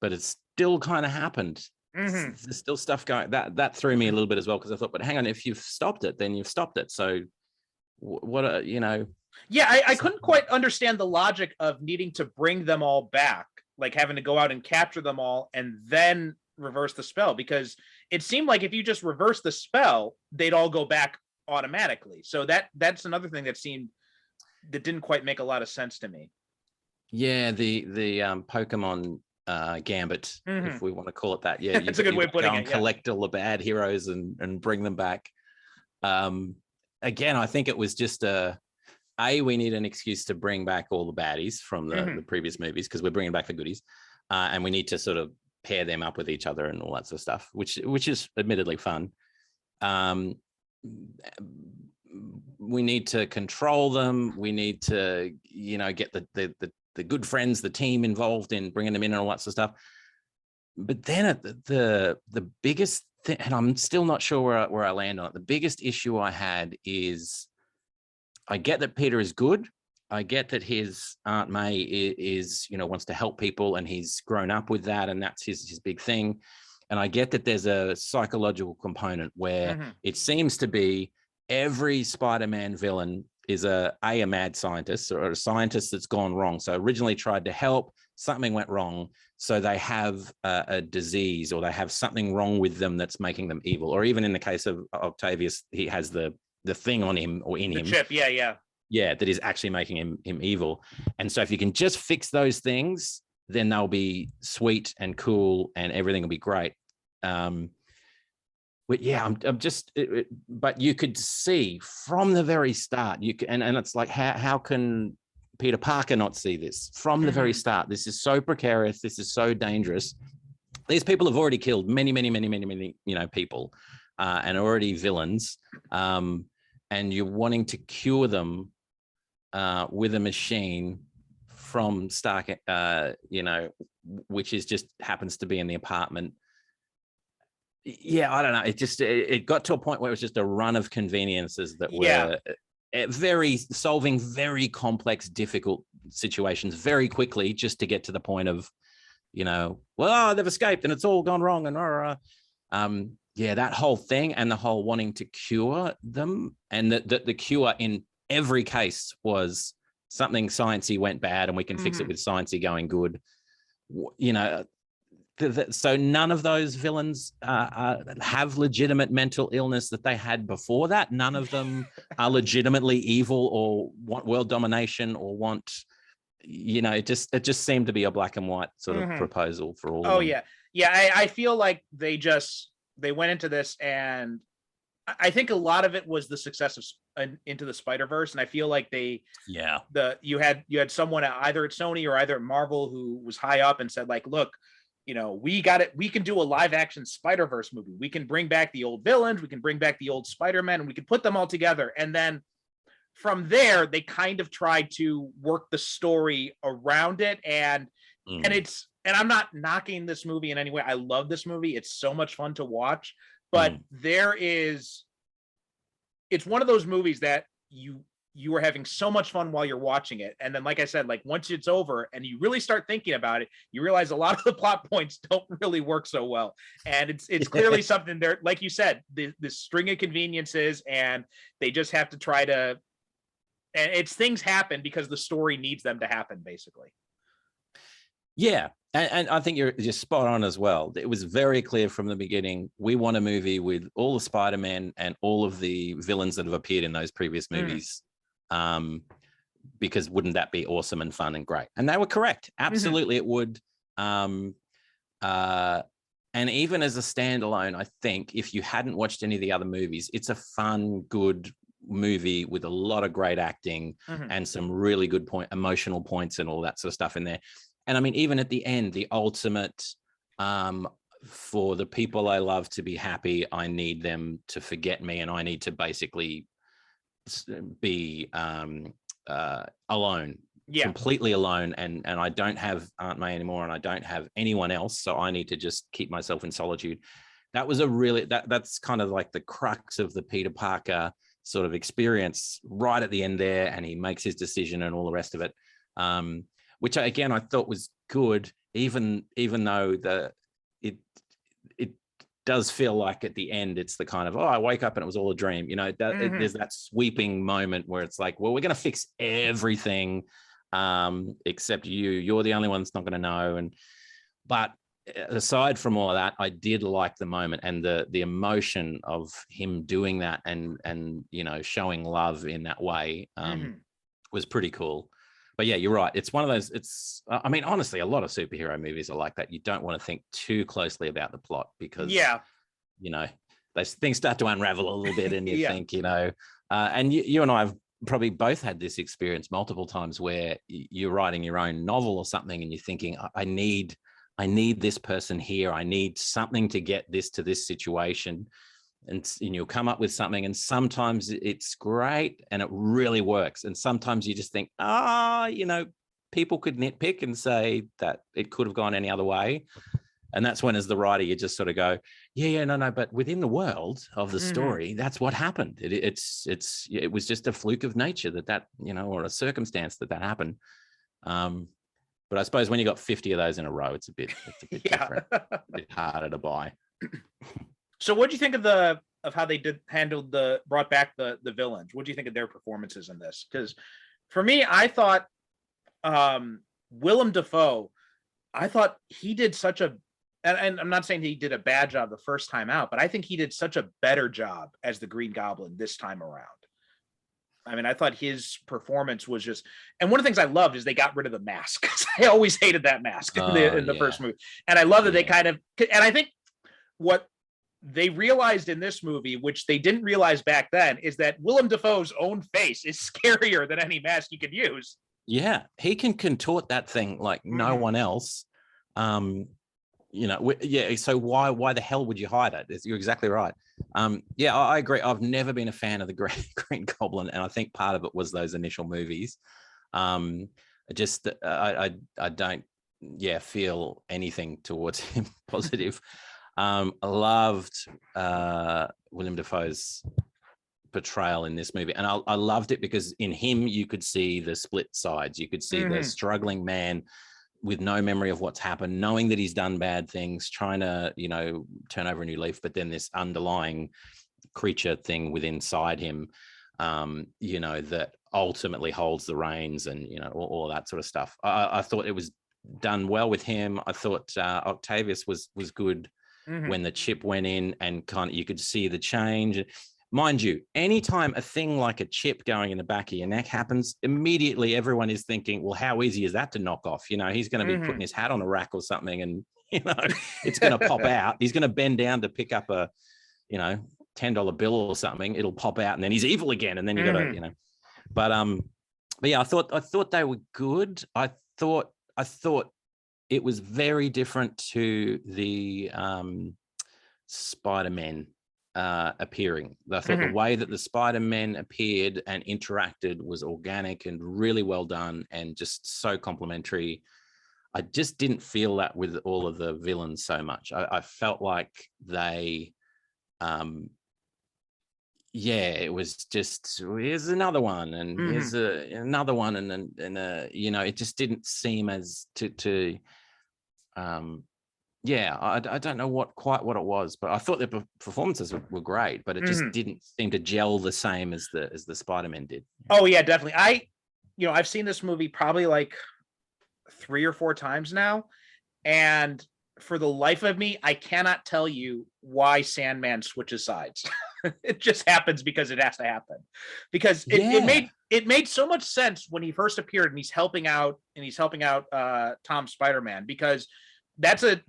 but it's still kind of happened. There's still stuff going. That threw me a little bit as well, because I thought, but hang on, if you've stopped it, then you've stopped it. So what?
Yeah, I couldn't quite understand the logic of needing to bring them all back, like having to go out and capture them all and then reverse the spell, because it seemed like if you just reverse the spell, they'd all go back automatically. So that's another thing that didn't quite make a lot of sense to me. Yeah,
the Pokemon gambit, if we want to call it that. Yeah,
it's a good way of putting it.
Collect all the bad heroes and bring them back. Again, I think it was just we need an excuse to bring back all the baddies from the previous movies, because we're bringing back the goodies, and we need to sort of pair them up with each other and all that sort of stuff, which is admittedly fun. We need to control them. We need to, get the good friends, the team involved in bringing them in and all that sort of stuff. But then the biggest thing, and I'm still not sure where I land on it, the biggest issue I had is, I get that Peter is good. I get that his Aunt May is wants to help people, and he's grown up with that, and that's his big thing. And I get that there's a psychological component where it seems to be every Spider-Man villain is a mad scientist, or a scientist that's gone wrong. So originally tried to help, something went wrong. So they have a disease, or they have something wrong with them that's making them evil. Or even in the case of Octavius, he has the thing on him, or in him.
Chip, yeah,
that is actually making him evil. And so if you can just fix those things, then they'll be sweet and cool, and everything will be great. But yeah, I'm just, but you could see from the very start, and it's like, how can Peter Parker not see this from the very start? This is so precarious. This is so dangerous. These people have already killed many, people, and already villains. And you're wanting to cure them with a machine from Stark, which is just happens to be in the apartment. Yeah, I don't know. It got to a point where it was just a run of conveniences that were solving very complex, difficult situations very quickly, just to get to the point of, they've escaped and it's all gone wrong. And that whole thing, and the whole wanting to cure them, and the cure in every case was something sciencey went bad, and we can fix it with sciencey going good. So none of those villains have legitimate mental illness that they had before that. None of them are legitimately evil or want world domination or want, it just seemed to be a black and white sort of proposal for all of them.
Yeah. I feel like they went into this, and I think a lot of it was the success of Into the Spider-Verse, and I feel like you had someone either at Sony or either at Marvel who was high up and said, like, look, we got it. We can do a live action Spider-Verse movie. We can bring back the old villains. We can bring back the old Spider-Man, and we can put them all together. And then from there, they kind of tried to work the story around it. And I'm not knocking this movie in any way. I love this movie. It's so much fun to watch, but it's one of those movies that you you are having so much fun while you're watching it. And then, like I said, like once it's over and you really start thinking about it, you realize a lot of the plot points don't really work so well. And it's clearly something there, like you said, the string of conveniences, and they just have to try to, and it's things happen because the story needs them to happen, basically.
Yeah. And I think you're just spot on as well. It was very clear from the beginning, we want a movie with all the Spider-Man and all of the villains that have appeared in those previous movies. Because wouldn't that be awesome and fun and great? And they were correct. Absolutely, it would. And even as a standalone, I think if you hadn't watched any of the other movies, it's a fun, good movie with a lot of great acting and some really good emotional points and all that sort of stuff in there. And I mean, even at the end, the ultimate, for the people I love to be happy, I need them to forget me, and I need to basically be alone, completely alone, and I don't have Aunt May anymore, and I don't have anyone else, so I need to just keep myself in solitude. That was a really, that's kind of like the crux of the Peter Parker sort of experience right at the end there, and he makes his decision and all the rest of it, which again I thought was good, even though it does feel like at the end it's the kind of, oh, I wake up and it was all a dream, you know. There's that sweeping moment where it's like, well, we're going to fix everything except you're the only one that's not going to know. But aside from all of that, I did like the moment and the emotion of him doing that and you know, showing love in that way was pretty cool. But yeah, you're right. It's one of those, I mean, honestly, a lot of superhero movies are like that. You don't want to think too closely about the plot because, you know, those things start to unravel a little bit and you think, you know, and you and I have probably both had this experience multiple times where you're writing your own novel or something and you're thinking, I need this person here. I need something to get this to this situation. And you'll come up with something, and sometimes it's great and it really works. And sometimes you just think, you know, people could nitpick and say that it could have gone any other way. And that's when, as the writer, you just sort of go, no, but within the world of the story, that's what happened. It was just a fluke of nature that, you know, or a circumstance that happened. But I suppose when you got 50 of those in a row, it's a bit different, a bit harder to buy.
So what do you think of how they brought back the villains? What do you think of their performances in this? Because for me, I thought Willem Dafoe, I thought he did such a, and I'm not saying he did a bad job the first time out, but I think he did such a better job as the Green Goblin this time around. I mean, I thought his performance was just, and one of the things I loved is they got rid of the mask. I always hated that mask in the first movie. And I love that they kind of, and I think what they realized in this movie, which they didn't realize back then, is that Willem Dafoe's own face is scarier than any mask you could use. Yeah,
he can contort that thing like no one else. You know, so why the hell would you hide it? You're exactly right. I agree. I've never been a fan of the Green Goblin, and I think part of it was those initial movies. I don't feel anything towards him positive. I loved Willem Dafoe's portrayal in this movie, and I loved it because in him you could see the split sides. You could see the struggling man with no memory of what's happened, knowing that he's done bad things, trying to, you know, turn over a new leaf, but then this underlying creature thing within inside him, you know, that ultimately holds the reins, and you know, all that sort of stuff. I thought it was done well with him. I thought Octavius was good. When the chip went in, and kind of you could see the change. Mind you, anytime a thing like a chip going in the back of your neck happens, immediately everyone is thinking, well, how easy is that to knock off? You know, he's going to be putting his hat on a rack or something, and you know, it's going to pop out. He's going to bend down to pick up a, you know, $10 bill or something. It'll pop out, and then he's evil again, and then you got to, you know. But yeah, I thought they were good. I thought it was very different to the Spider-Men appearing. I thought the way that the Spider-Men appeared and interacted was organic and really well done and just so complimentary. I just didn't feel that with all of the villains so much. I felt like they, yeah, it was just, here's another one, and here's another one, you know, it just didn't seem as yeah, I don't know quite what it was, but I thought the performances were great, but it just didn't seem to gel the same as the Spider-Man did.
Oh yeah, definitely. I've seen this movie probably like 3 or 4 times now, and for the life of me, I cannot tell you why Sandman switches sides. It just happens because it has to happen. Because it made so much sense when he first appeared and he's helping out Tom Spider-Man, because that's a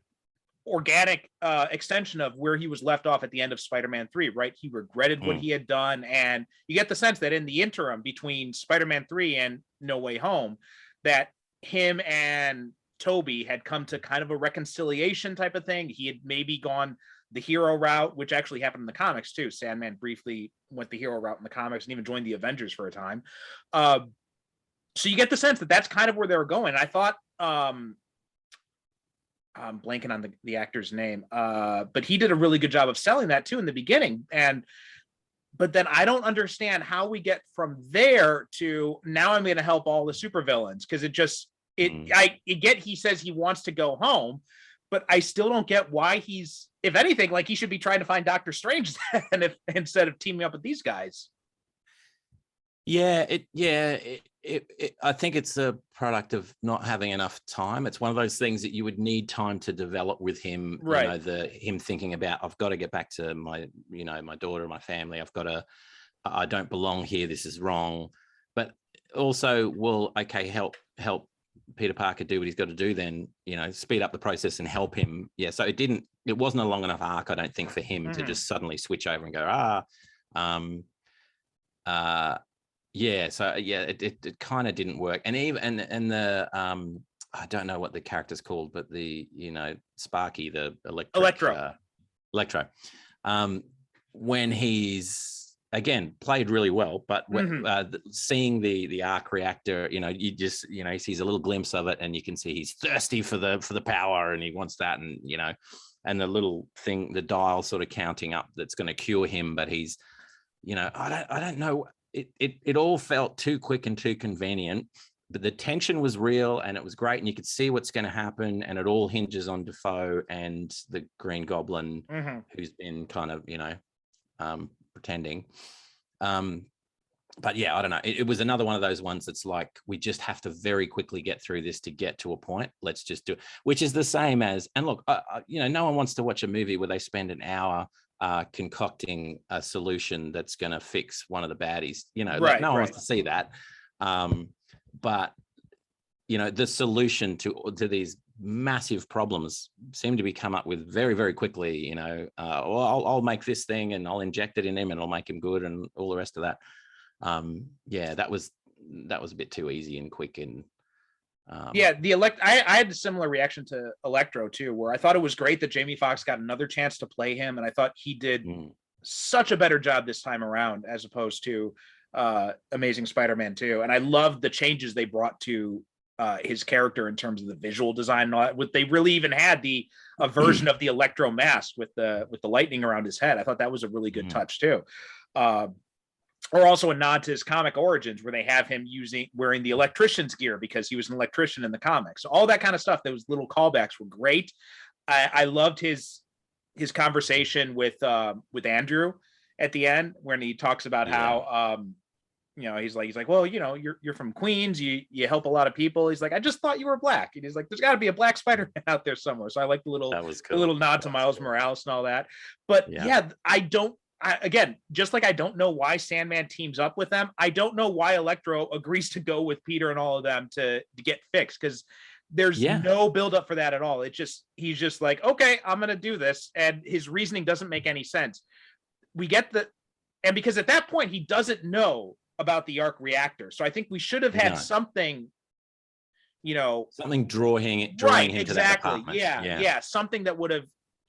organic extension of where he was left off at the end of Spider-Man 3, right? He regretted what he had done, and you get the sense that in the interim between Spider-Man 3 and No Way Home, that him and Toby had come to kind of a reconciliation type of thing. He had maybe gone the hero route, which actually happened in the comics too. Sandman briefly went the hero route in the comics and even joined the Avengers for a time. So you get the sense that that's kind of where they were going. I thought I'm blanking on the actor's name, but he did a really good job of selling that too in the beginning. But then I don't understand how we get from there to now I'm going to help all the supervillains, because I get he says he wants to go home, but I still don't get why he's, if anything, like he should be trying to find Doctor Strange instead of teaming up with these guys.
Yeah, I think it's a product of not having enough time. It's one of those things that you would need time to develop with him.
Right.
You know, him thinking about, I've got to get back to my daughter, my family. I don't belong here. This is wrong. But also, well, okay, help Peter Parker do what he's got to do. Then, speed up the process and help him. Yeah. So it wasn't a long enough arc, I don't think, for him to just suddenly switch over and go, yeah, so yeah, it kind of didn't work, and even and the I don't know what the character's called, but the Sparky, the Electro, when he's again played really well, but seeing the arc reactor, you just he sees a little glimpse of it, and you can see he's thirsty for the power, and he wants that, and and the little thing, the dial sort of counting up that's going to cure him, but he's I don't know. It all felt too quick and too convenient, but the tension was real and it was great, and you could see what's going to happen, and it all hinges on Defoe and the Green Goblin, who's been kind of pretending. But yeah, I don't know. It was another one of those ones that's like, we just have to very quickly get through this to get to a point. Let's just do it, which is the same as, and look, no one wants to watch a movie where they spend an hour concocting a solution that's going to fix one of the baddies. No one wants to see that. But the solution to these massive problems seem to be come up with very, very quickly. I'll make this thing and I'll inject it in him and I'll make him good and all the rest of that. That was a bit too easy and quick. And I had a similar reaction to Electro too, where I thought it was great that Jamie Foxx got another chance to play him, and I thought he did such a better job this time around as opposed to Amazing Spider-Man 2. And I loved the changes they brought to his character in terms of the visual design and all that. They really even had a version of the Electro mask with the lightning around his head. I thought that was a really good touch too. Or also a nod to his comic origins, where they have him wearing the electrician's gear because he was an electrician in the comics. So all that kind of stuff, those little callbacks were great. I loved his conversation with Andrew at the end, when he talks about how he's like, well, you're from Queens, you help a lot of people. He's like, I just thought you were black. And he's like, there's got to be a black Spider-Man out there somewhere. So I like the little nod to Miles Morales and all that. But again, just like I don't know why Sandman teams up with them, I don't know why Electro agrees to go with Peter and all of them to get fixed, because there's no buildup for that at all. He's just like, okay, I'm going to do this. And his reasoning doesn't make any sense. And because at that point, he doesn't know about the arc reactor. So I think we should have had something, something drawing him to that department.
Yeah. Something that would have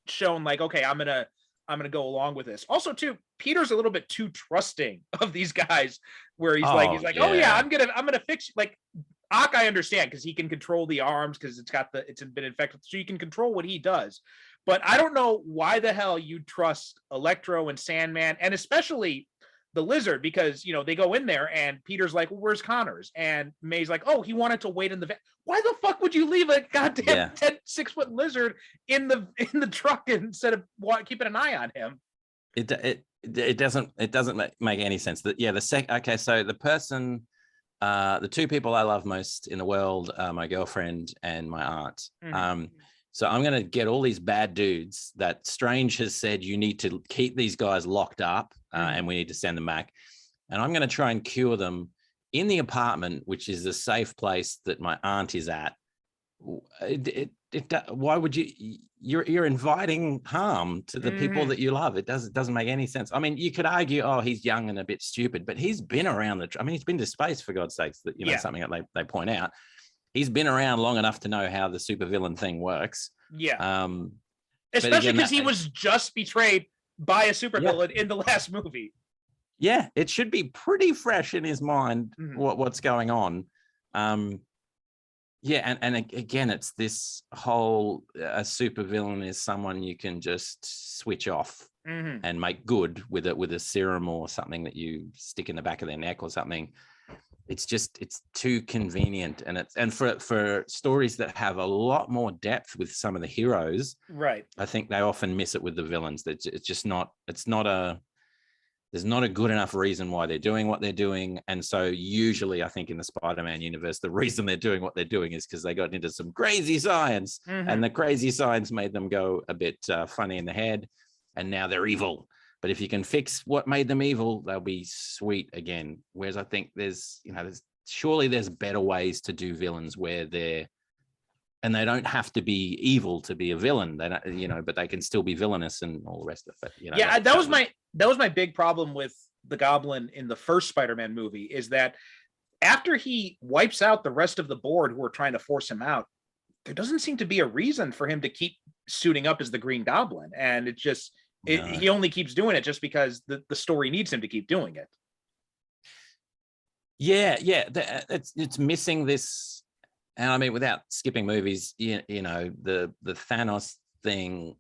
shown like, okay, I'm going to go along with this. Also, too, Peter's a little bit too trusting of these guys, where he's like, oh yeah, I'm gonna fix you. Like, Ock, I understand, because he can control the arms because it's been infected, so you can control what he does. But I don't know why the hell you trust Electro and Sandman, and especially the lizard, because they go in there and Peter's like, well, where's Connors? And May's like, oh, he wanted to wait in the van. Why the fuck would you leave a goddamn 6-foot lizard in the truck instead of keeping an eye on him?
It doesn't make any sense. So the person, the two people I love most in the world are my girlfriend and my aunt. So I'm going to get all these bad dudes that Strange has said you need to keep these guys locked up and we need to send them back. And I'm going to try and cure them in the apartment, which is a safe place that my aunt is at. Why would you're inviting harm to the people that you love? It doesn't make any sense. I mean, you could argue, oh, he's young and a bit stupid, but he's been around he's been to space, for God's sakes, that something that they point out. He's been around long enough to know how the supervillain thing works. Yeah.
Especially because he was just betrayed by a supervillain in the last movie.
Yeah, it should be pretty fresh in his mind what's going on. And again, it's this whole a supervillain is someone you can just switch off and make good with a serum or something that you stick in the back of their neck or something. It's too convenient, and for stories that have a lot more depth with some of the heroes, right? I think they often miss it with the villains. There's not a good enough reason why they're doing what they're doing. And so usually I think in the Spider-Man universe, the reason they're doing what they're doing is because they got into some crazy science and the crazy science made them go a bit funny in the head, and now they're evil. But if you can fix what made them evil, they'll be sweet again. Whereas I think there's better ways to do villains where they don't have to be evil to be a villain. They don't, but they can still be villainous and all the rest of it. But,
that was my big problem with the Goblin in the first Spider-Man movie, is that after he wipes out the rest of the board who are trying to force him out, there doesn't seem to be a reason for him to keep suiting up as the Green Goblin. And it just, he only keeps doing it just because the story needs him to keep doing it. Yeah.
It's missing this. And I mean, without skipping movies, the Thanos thing,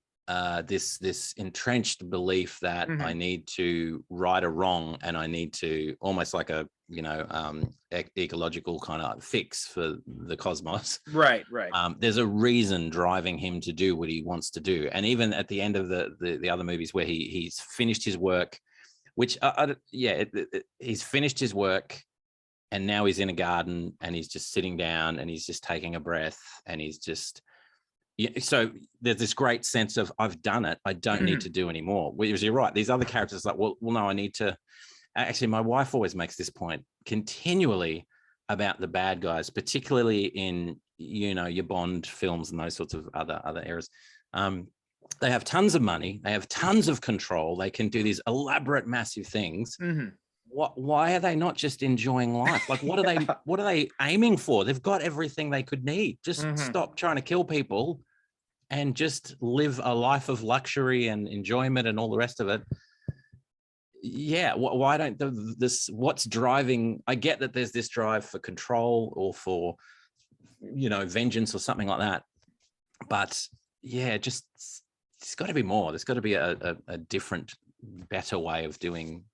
this entrenched belief that I need to right a wrong, and I need to almost like a ecological kind of fix for the cosmos. Right. There's a reason driving him to do what he wants to do, and even at the end of the other movies where he's finished his work, which he's finished his work. And now he's in a garden and he's just sitting down and he's just taking a breath and he's just, so there's this great sense of, I've done it. I don't need to do anymore. Whereas you're right. These other characters are like, well, no, I need to. Actually, my wife always makes this point continually about the bad guys, particularly in, your Bond films and those sorts of other eras. They have tons of money. They have tons of control. They can do these elaborate, massive things. Why are they not just enjoying life? Like, what are they aiming for? They've got everything they could need. Just stop trying to kill people and just live a life of luxury and enjoyment and all the rest of it. Yeah. Why don't what's driving? I get that there's this drive for control or for, vengeance or something like that. But yeah, it's got to be more. There's got to be a different, better way of doing,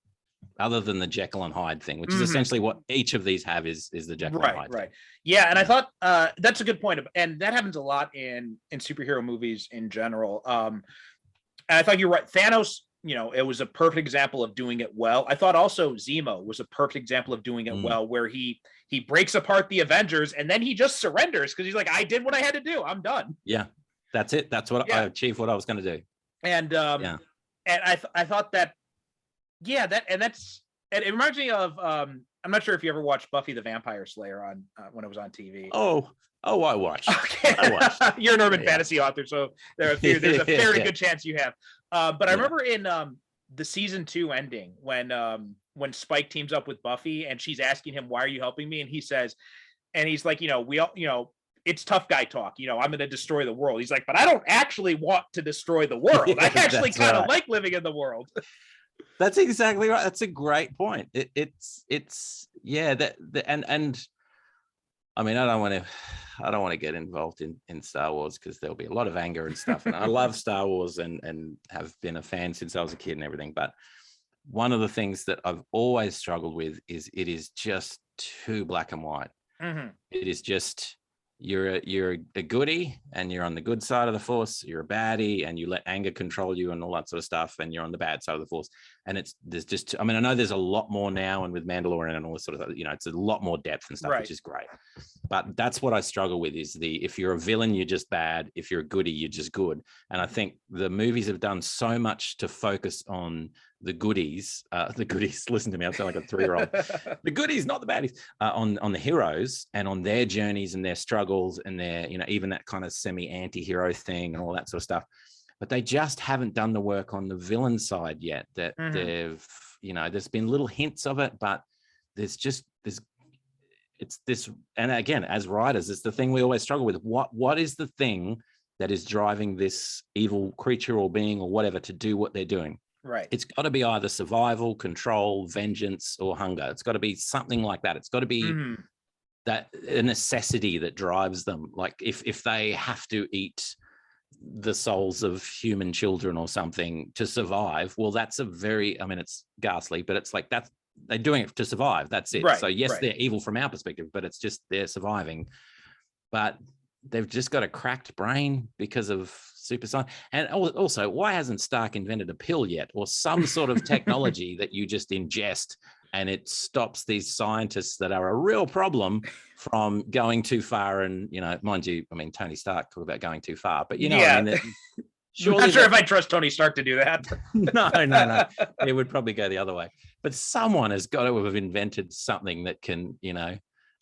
other than the Jekyll and Hyde thing, which is essentially what each of these have is the Jekyll and Hyde thing.
Yeah, and I thought that's a good point, and that happens a lot in superhero movies in general. And I thought you're right. Thanos, it was a perfect example of doing it well. I thought also Zemo was a perfect example of doing it well, where he breaks apart the Avengers and then he just surrenders because he's like, I did what I had to do. I'm done.
Yeah, that's it. That's what I achieved what I was going to do.
And and I thought that. Yeah, it reminds me of I'm not sure if you ever watched Buffy the Vampire Slayer on when it was on TV.
Oh, I watched.
Okay, I watched. You're an urban fantasy author, so there's a very good chance you have. But I remember in the season 2 ending when Spike teams up with Buffy and she's asking him, "Why are you helping me?" And he says, and he's like, we all, it's tough guy talk. I'm going to destroy the world. He's like, but I don't actually want to destroy the world. I actually kind of like living in the world.
That's exactly right. That's a great point. And I mean, I don't want to get involved in Star Wars because there'll be a lot of anger and stuff. And I love Star Wars and have been a fan since I was a kid and everything. But one of the things that I've always struggled with is it is just too black and white. It is just, you're a goodie and you're on the good side of the force, you're a baddie and you let anger control you and all that sort of stuff, and you're on the bad side of the force. And there's just, I mean, I know there's a lot more now, and with Mandalorian and all this sort of, it's a lot more depth and stuff, which is great. But that's what I struggle with, is if you're a villain, you're just bad. If you're a goodie, you're just good. And I think the movies have done so much to focus on the goodies, listen to me, I sound like a 3-year-old. The goodies, not the baddies, on the heroes and on their journeys and their struggles and their, even that kind of semi-anti-hero thing and all that sort of stuff. But they just haven't done the work on the villain side yet. That they've, there's been little hints of it, but it's this, and again, as writers, it's the thing we always struggle with. What is the thing that is driving this evil creature or being or whatever to do what they're doing?
Right.
It's got to be either survival, control, vengeance, or hunger. It's got to be something like that. It's got to be that a necessity that drives them. Like if they have to eat the souls of human children or something to survive, well, that's it's ghastly, but it's like they're doing it to survive. That's it. Right, so yes, they're evil from our perspective, but it's just they're surviving. But they've just got a cracked brain because of super science. And also, why hasn't Stark invented a pill yet, or some sort of technology that you just ingest and it stops these scientists that are a real problem from going too far? And, mind you, I mean, Tony Stark talked about going too far, but I'm not
sure if I trust Tony Stark to do that.
No. It would probably go the other way. But someone has got to have invented something that can,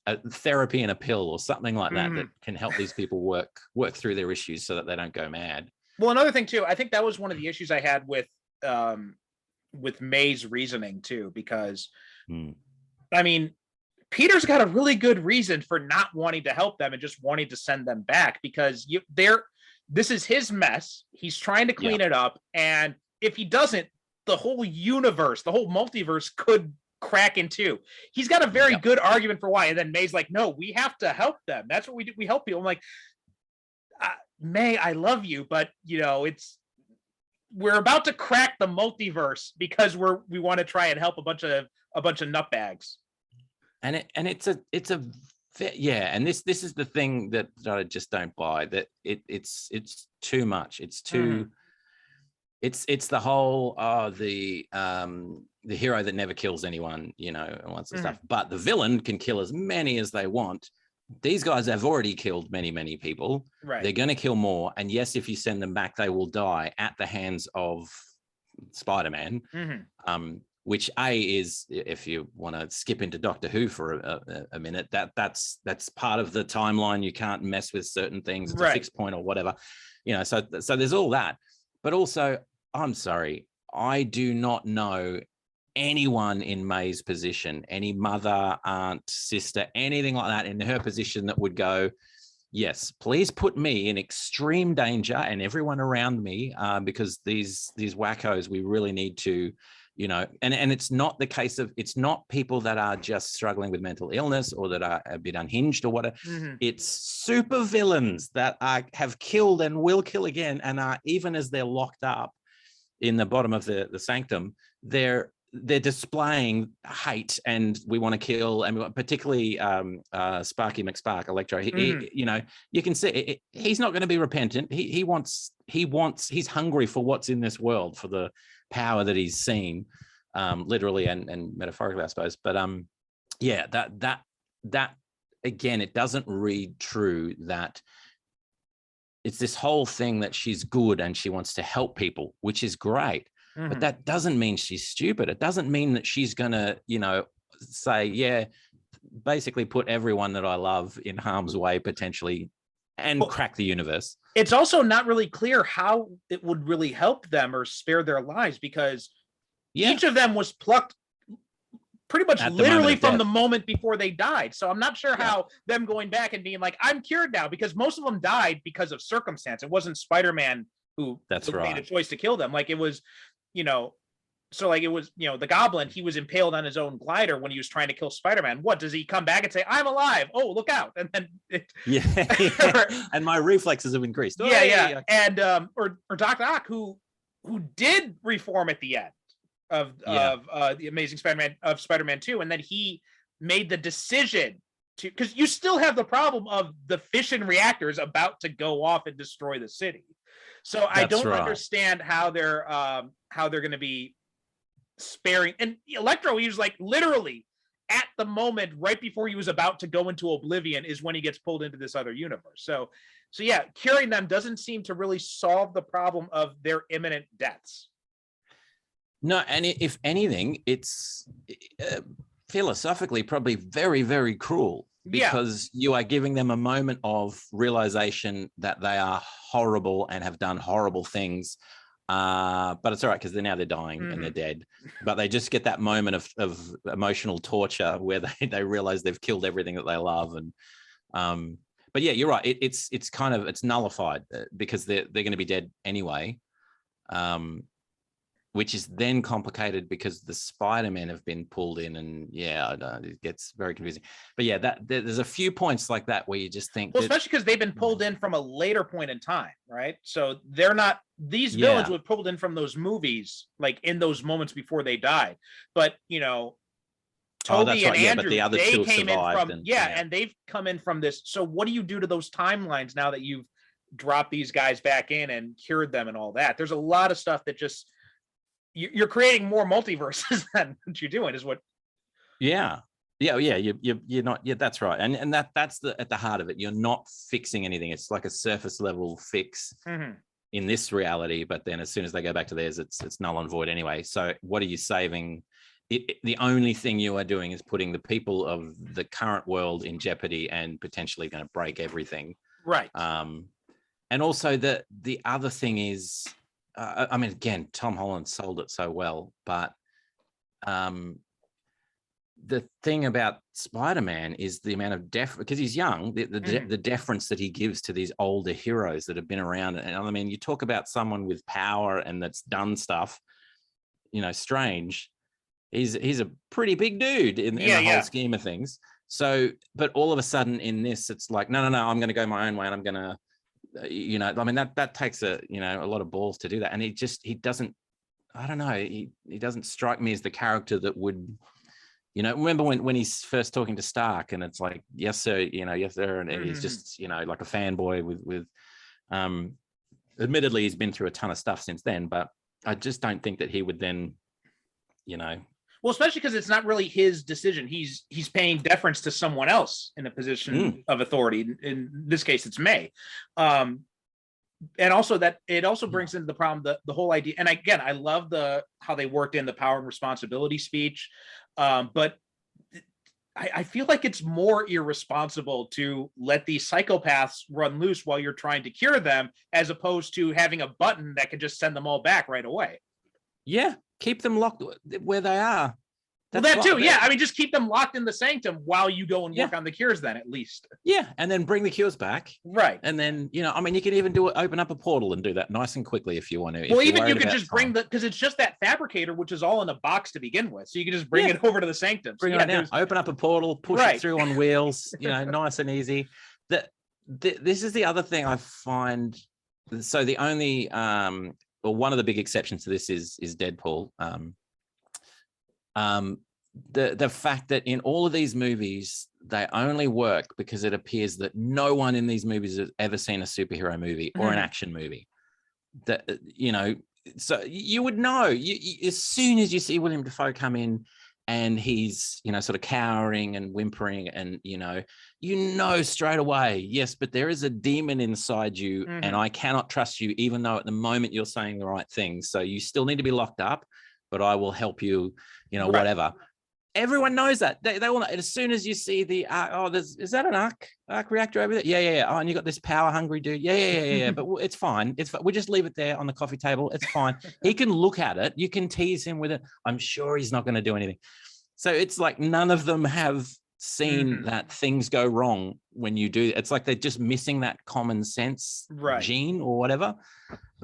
a therapy and a pill or something like that that can help these people work through their issues so that they don't go mad.
Well, another thing too, I think that was one of the issues I had with May's reasoning too, because I mean, Peter's got a really good reason for not wanting to help them and just wanting to send them back, because this is his mess. He's trying to clean it up, and if he doesn't, the whole universe, the whole multiverse could crack in two. He's got a very good argument for why. And then May's like, no, we have to help them. That's what we do. We help people. I'm like, May, I love you, but we're about to crack the multiverse because we want to try and help a bunch of nutbags.
And this is the thing that I just don't buy, that it's too much. It's too it's the whole the hero that never kills anyone, and all that sort of stuff. But the villain can kill as many as they want. These guys have already killed many, many people. Right. They're going to kill more. And yes, if you send them back, they will die at the hands of Spider-Man. Which is, if you want to skip into Doctor Who for a minute, that's part of the timeline. You can't mess with certain things. It's a fixed point or whatever, so there's all that. But also, I'm sorry, I do not know anyone in May's position, any mother, aunt, sister, anything like that in her position that would go, yes, please put me in extreme danger and everyone around me, because these wackos, we really need to, and it's not the case of, it's not people that are just struggling with mental illness or that are a bit unhinged or whatever. It's super villains that have killed and will kill again, and are, even as they're locked up in the bottom of the sanctum, they're displaying hate, and we want to kill, and particularly Sparky McSpark, Electro. You can see he's not going to be repentant. He's hungry for what's in this world, for the power that he's seen, literally and metaphorically, I suppose. But that again, it doesn't read true that it's this whole thing that she's good and she wants to help people, which is great. But that doesn't mean she's stupid. It doesn't mean that she's going to, say, basically put everyone that I love in harm's way potentially and crack the universe.
It's also not really clear how it would really help them or spare their lives, because each of them was plucked pretty much literally from the moment before they died. So I'm not sure how them going back and being like, I'm cured now, because most of them died because of circumstance. It wasn't Spider-Man who made a choice to kill them. Like it was, so like it was, the Goblin, he was impaled on his own glider when he was trying to kill Spider-Man. What does he come back and say? I'm alive. Oh, look out. And then
and my reflexes have increased.
And or Doc Ock, who did reform at the end. of the Amazing Spider-Man of Spider-Man 2, and then he made the decision to, because you still have the problem of the fission reactors about to go off and destroy the city. So I don't understand how they're going to be sparing. And Electro, he was like literally at the moment right before he was about to go into oblivion is when he gets pulled into this other universe. So yeah, curing them doesn't seem to really solve the problem of their imminent deaths.
No, and if anything, it's philosophically probably very, very cruel, because you are giving them a moment of realization that they are horrible and have done horrible things. But it's all right, because they're dying and they're dead. But they just get that moment of emotional torture where they realize they've killed everything that they love. And but yeah, you're right. It's kind of, it's nullified because they're going to be dead anyway. Which is then complicated because the Spider-Men have been pulled in, and it gets very confusing. But yeah, there's a few points like that where you just think,
well, especially because they've been pulled in from a later point in time, right? So they're not, these villains were pulled in from those movies, like in those moments before they died. But Toby and Andrew,
the other
they
two
came in from
and
they've come in from this. So what do you do to those timelines now that you've dropped these guys back in and cured them and all that? There's a lot of stuff that just, you're creating more multiverses than what you're doing is what. You're not. Yeah, that's right. And that's at the heart of it. You're not fixing anything. It's like a surface level fix in this reality. But then as soon as they go back to theirs, it's null and void anyway. So what are you saving? The only thing you are doing is putting the people of the current world in jeopardy and potentially going to break everything. Right. And also the other thing is, I mean, again, Tom Holland sold it so well, but the thing about Spider-Man is the amount of because he's young, the deference that he gives to these older heroes that have been around. And I mean, you talk about someone with power and that's done stuff, Strange. He's a pretty big dude in the whole scheme of things. So, but all of a sudden in this, it's like, no, I'm going to go my own way, and I'm going to, I mean, that takes a lot of balls to do that. And he doesn't, I don't know, he doesn't strike me as the character that would, remember when he's first talking to Stark and it's like, yes, sir, yes, sir. And he's just, like a fanboy with admittedly, he's been through a ton of stuff since then, but I just don't think that he would then, Well, especially because it's not really his decision. He's paying deference to someone else in a position of authority. In this case, it's May. And also that it also brings into the problem the whole idea. And again, I love how they worked in the power and responsibility speech. But I feel like it's more irresponsible to let these psychopaths run loose while you're trying to cure them, as opposed to having a button that can just send them all back right away. Yeah. Keep them locked where they are. Well, that too. Yeah. I mean, just keep them locked in the sanctum while you go and work on the cures then, at least. Yeah. And then bring the cures back. Right. And then, I mean, you can even open up a portal and do that nice and quickly if you want to. Well, even you could just bring because it's just that fabricator, which is all in a box to begin with. So you can just bring it over to the sanctum. Bring it down. Open up a portal, push it through on wheels, nice and easy. This is the other thing I find. So the only, well, one of the big exceptions to this is Deadpool. The fact that in all of these movies, they only work because it appears that no one in these movies has ever seen a superhero movie or an action movie. That, so you would know, as soon as you see William Dafoe come in and he's, sort of cowering and whimpering and, straight away, yes, but there is a demon inside you and I cannot trust you, even though at the moment you're saying the right things. So you still need to be locked up, but I will help you, whatever. Everyone knows that. They will know. As soon as you see the, is that an arc reactor over there? Yeah. Oh, and you got this power hungry dude. Yeah. But it's fine. We'll just leave it there on the coffee table. It's fine. He can look at it. You can tease him with it. I'm sure he's not going to do anything. So it's like none of them have seen that things go wrong when you do. It's like they're just missing that common sense gene or whatever,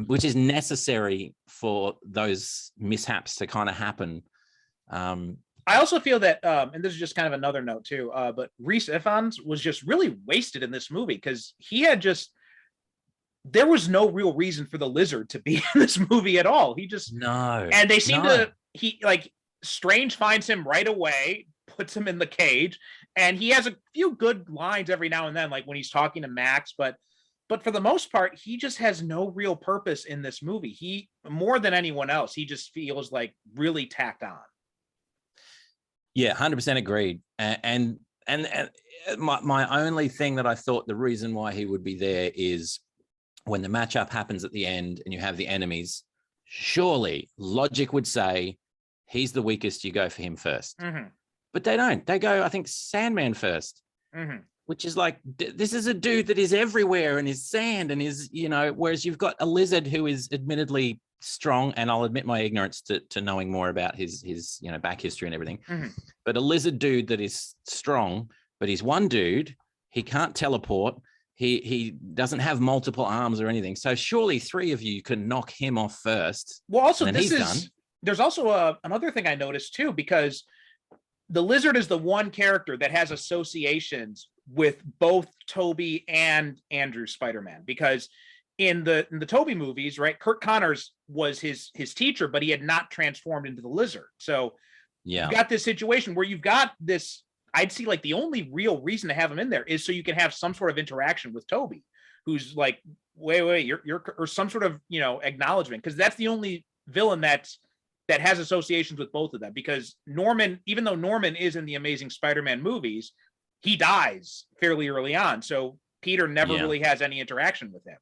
which is necessary for those mishaps to kind of happen. I also feel that, and this is just kind of another note too, but Rhys Ifans was just really wasted in this movie because there was no real reason for the Lizard to be in this movie at all. And they seem to he like Strange finds him right away, puts him in the cage, and he has a few good lines every now and then, like when he's talking to Max, but for the most part, he just has no real purpose in this movie. He, more than anyone else, he just feels like really tacked on.
Yeah, 100% agreed. And my only thing that I thought the reason why he would be there is when the matchup happens at the end and you have the enemies, surely logic would say he's the weakest, you go for him first.
Mm-hmm.
But they don't. They go, I think, Sandman first,
mm-hmm.
which is like, this is a dude that is everywhere and is sand and is, you know, whereas you've got a lizard who is admittedly strong, and I'll admit my ignorance to knowing more about his you know, back history and everything,
mm-hmm.
but a lizard dude that is strong, but he's one dude, he can't teleport, he doesn't have multiple arms or anything, so surely three of you can knock him off first.
Well, also
done.
There's also another thing I noticed too, because the lizard is the one character that has associations with both Tobey and Andrew Spider-Man, because in the Tobey movies, right, Kurt Connors was his teacher, but he had not transformed into the lizard. So you've got this situation where you've got this, I'd see like the only real reason to have him in there is so you can have some sort of interaction with Tobey, who's like, wait, you're or some sort of, you know, acknowledgement, because that's the only villain that has associations with both of them. Because Norman, even though Norman is in the Amazing Spider-Man movies, he dies fairly early on. So Peter never really has any interaction with him.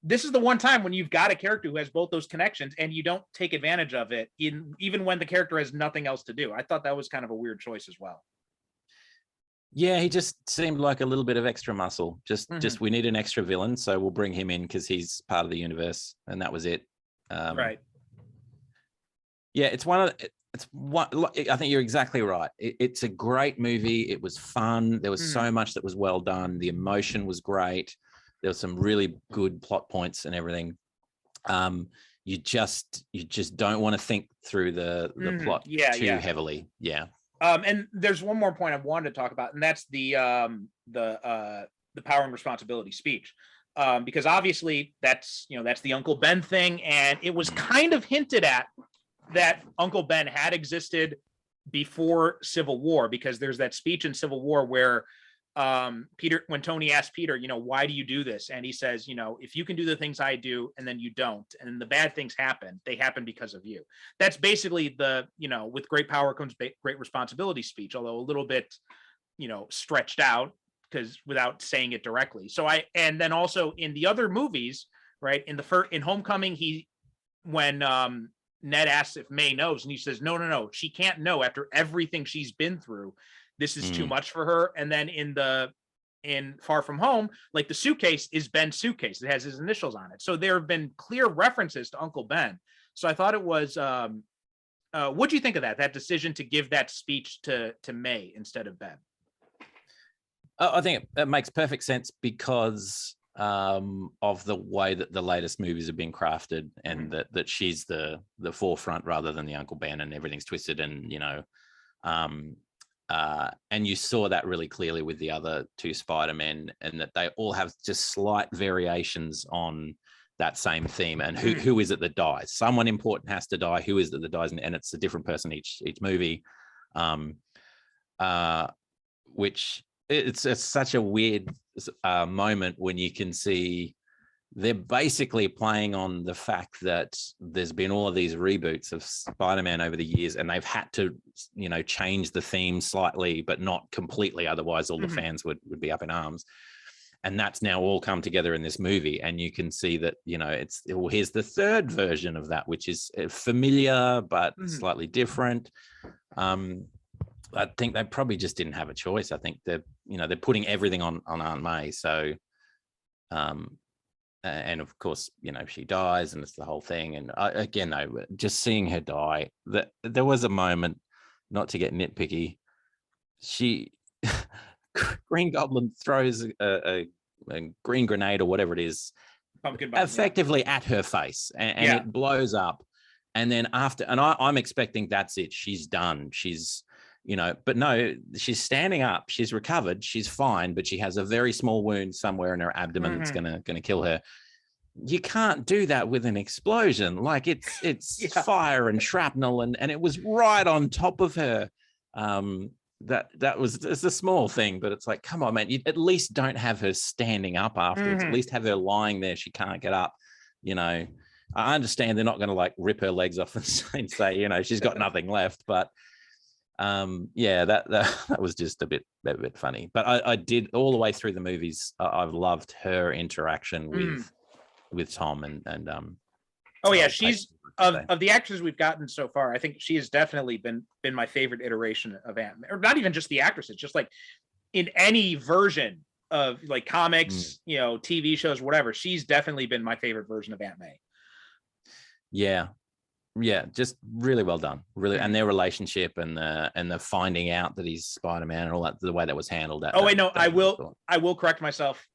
This is the one time when you've got a character who has both those connections and you don't take advantage of it, even when the character has nothing else to do. I thought that was kind of a weird choice as well.
Yeah, he just seemed like a little bit of extra muscle. Just we need an extra villain, so we'll bring him in because he's part of the universe, and that was it.
Right.
Yeah, I think you're exactly right. It's a great movie. It was fun. There was so much that was well done. The emotion was great. There was some really good plot points and everything. You just don't want to think through the plot too heavily. Yeah.
And there's one more point I wanted to talk about, and that's the power and responsibility speech. Because obviously that's the Uncle Ben thing, and it was kind of hinted at that Uncle Ben had existed before Civil War, because there's that speech in Civil War where Peter, when Tony asked Peter, why do you do this? And he says, if you can do the things I do and then you don't, and the bad things happen, they happen because of you. That's basically the, with great power comes great responsibility speech, although a little bit, stretched out, because without saying it directly. And then also in the other movies, right, in Homecoming, when Ned asks if May knows, and he says, no, she can't know after everything she's been through. This is too much for her. And then in Far From Home, like the suitcase is Ben's suitcase. It has his initials on it. So there have been clear references to Uncle Ben. So I thought it was, what do you think of that decision to give that speech to May instead of Ben?
I think it makes perfect sense because of the way that the latest movies have been crafted, and that she's the forefront rather than the Uncle Ben, and everything's twisted, and and you saw that really clearly with the other two Spider-Men, and that they all have just slight variations on that same theme. And who is it that dies? Someone important has to die. Who is it that dies? And it's a different person each movie, which it's such a weird moment when you can see they're basically playing on the fact that there's been all of these reboots of Spider-Man over the years, and they've had to, change the theme slightly, but not completely. Otherwise, all the fans would be up in arms. And that's now all come together in this movie. And you can see that, here's the third version of that, which is familiar, but slightly different. I think they probably just didn't have a choice. I think they're putting everything on Aunt May. So, and of course, she dies, and it's the whole thing. And just seeing her die, there was a moment, not to get nitpicky, Green Goblin throws a green grenade or whatever it is,
pumpkin bomb,
effectively at her face, and it blows up. And then I'm expecting that's it. She's done. She's, but no, she's standing up. She's recovered. She's fine, but she has a very small wound somewhere in her abdomen that's gonna kill her. you can't do that with an explosion. Like it's
Yeah.
fire and shrapnel, and it was right on top of her. That was, it's a small thing, but it's like, come on, man, you at least don't have her standing up afterwards. At least have her lying there. She can't get up. You know, I understand they're not going to like rip her legs off and say, you know, she's got nothing left. But yeah, that was just a bit funny. But I did all the way through the movies. I've loved her interaction with Tom and
oh yeah, she's of the actors we've gotten so far, I think she has definitely been my favorite iteration of Ant-Man. Or not even just the actress, it's just like in any version of like comics, you know, TV shows, whatever. She's definitely been my favorite version of Aunt May.
Yeah, just really well done, really. And their relationship and the finding out that he's Spider-Man and all that, the way that was handled.
I will correct myself.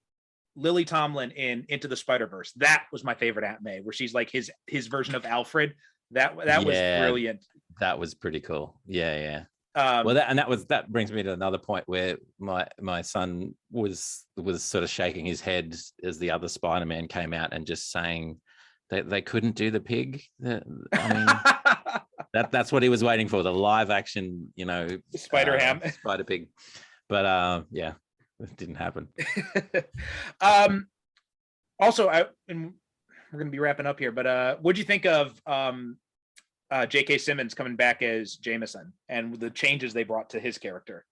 Lily Tomlin in Into the Spider-Verse, that was my favorite Aunt May, where she's like his version of Alfred. That was brilliant.
That was pretty cool. Yeah. Well, that brings me to another point where my son was sort of shaking his head as the other Spider-Man came out and just saying that they couldn't do the pig. I mean, that's what he was waiting for, the live action, you know,
Spider-Ham,
Spider Pig. But yeah, it didn't happen.
Also, and we're gonna be wrapping up here, but what'd you think of J.K. Simmons coming back as Jameson and the changes they brought to his character?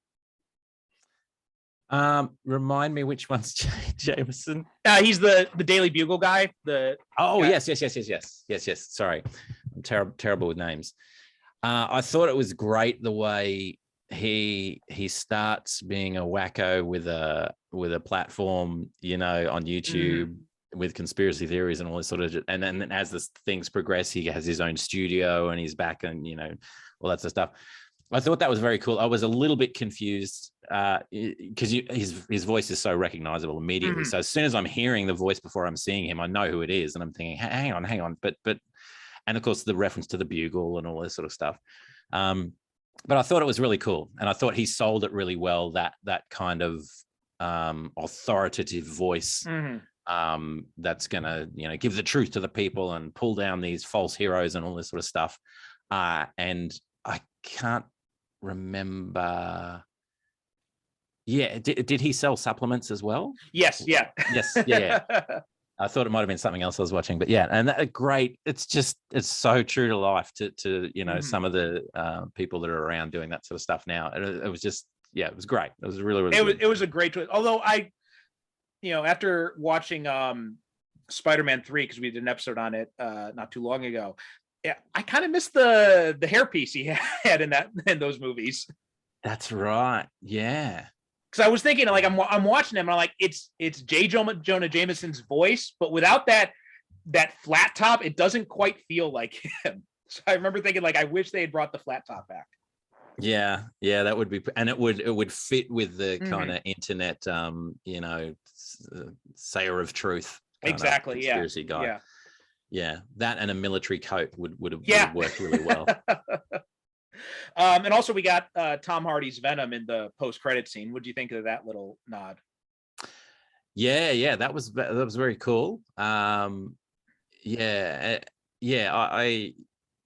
Remind me which one's Jameson?
He's the Daily Bugle guy.
Yes. Sorry, I'm terrible with names. I thought it was great the way he starts being a wacko with a platform, you know, on YouTube with conspiracy theories and all this sort of, and then as the things progress, he has his own studio and he's back and, you know, all that sort of stuff. I thought that was very cool. I was a little bit confused because his voice is so recognizable immediately. So as soon as I'm hearing the voice before I'm seeing him, I know who it is, and I'm thinking, hang on. But and of course the reference to the bugle and all this sort of stuff. But I thought it was really cool, and I thought he sold it really well. That kind of authoritative voice that's gonna, you know, give the truth to the people and pull down these false heroes and all this sort of stuff. And I can't remember. Yeah, did he sell supplements as well?
Yes. Yeah.
I thought it might have been something else I was watching, but yeah, and that great. It's so true to life to you know, some of the people that are around doing that sort of stuff now. It was just, yeah, it was great. It was really good.
It was a great choice. Although I, you know, after watching Spider-Man 3, because we did an episode on it not too long ago, yeah, I kind of missed the hairpiece he had in those movies.
That's right. Yeah.
Because I was thinking, like, I'm watching him, and I'm like, it's J. Jonah Jameson's voice, but without that flat top, it doesn't quite feel like him. So I remember thinking, like, I wish they had brought the flat top back.
Yeah, that would be, and it would fit with the kind of internet, you know, sayer of truth.
Exactly.
Conspiracy guy.
Yeah.
Yeah, that and a military coat would have worked really well.
And also we got Tom Hardy's Venom in the post-credit scene. What do you think of that little nod?
Yeah, that was very cool. I mean,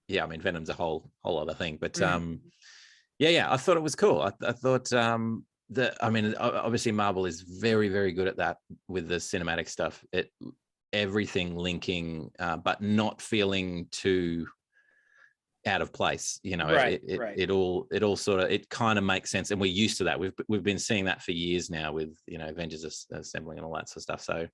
Venom's a whole other thing, but I thought it was cool. I thought that, I mean, obviously Marvel is very, very good at that with the cinematic stuff. Everything linking, but not feeling too out of place. You know, it all sort of, it kind of makes sense, and we're used to that. We've been seeing that for years now with, you know, Avengers assembling and all that sort of stuff. So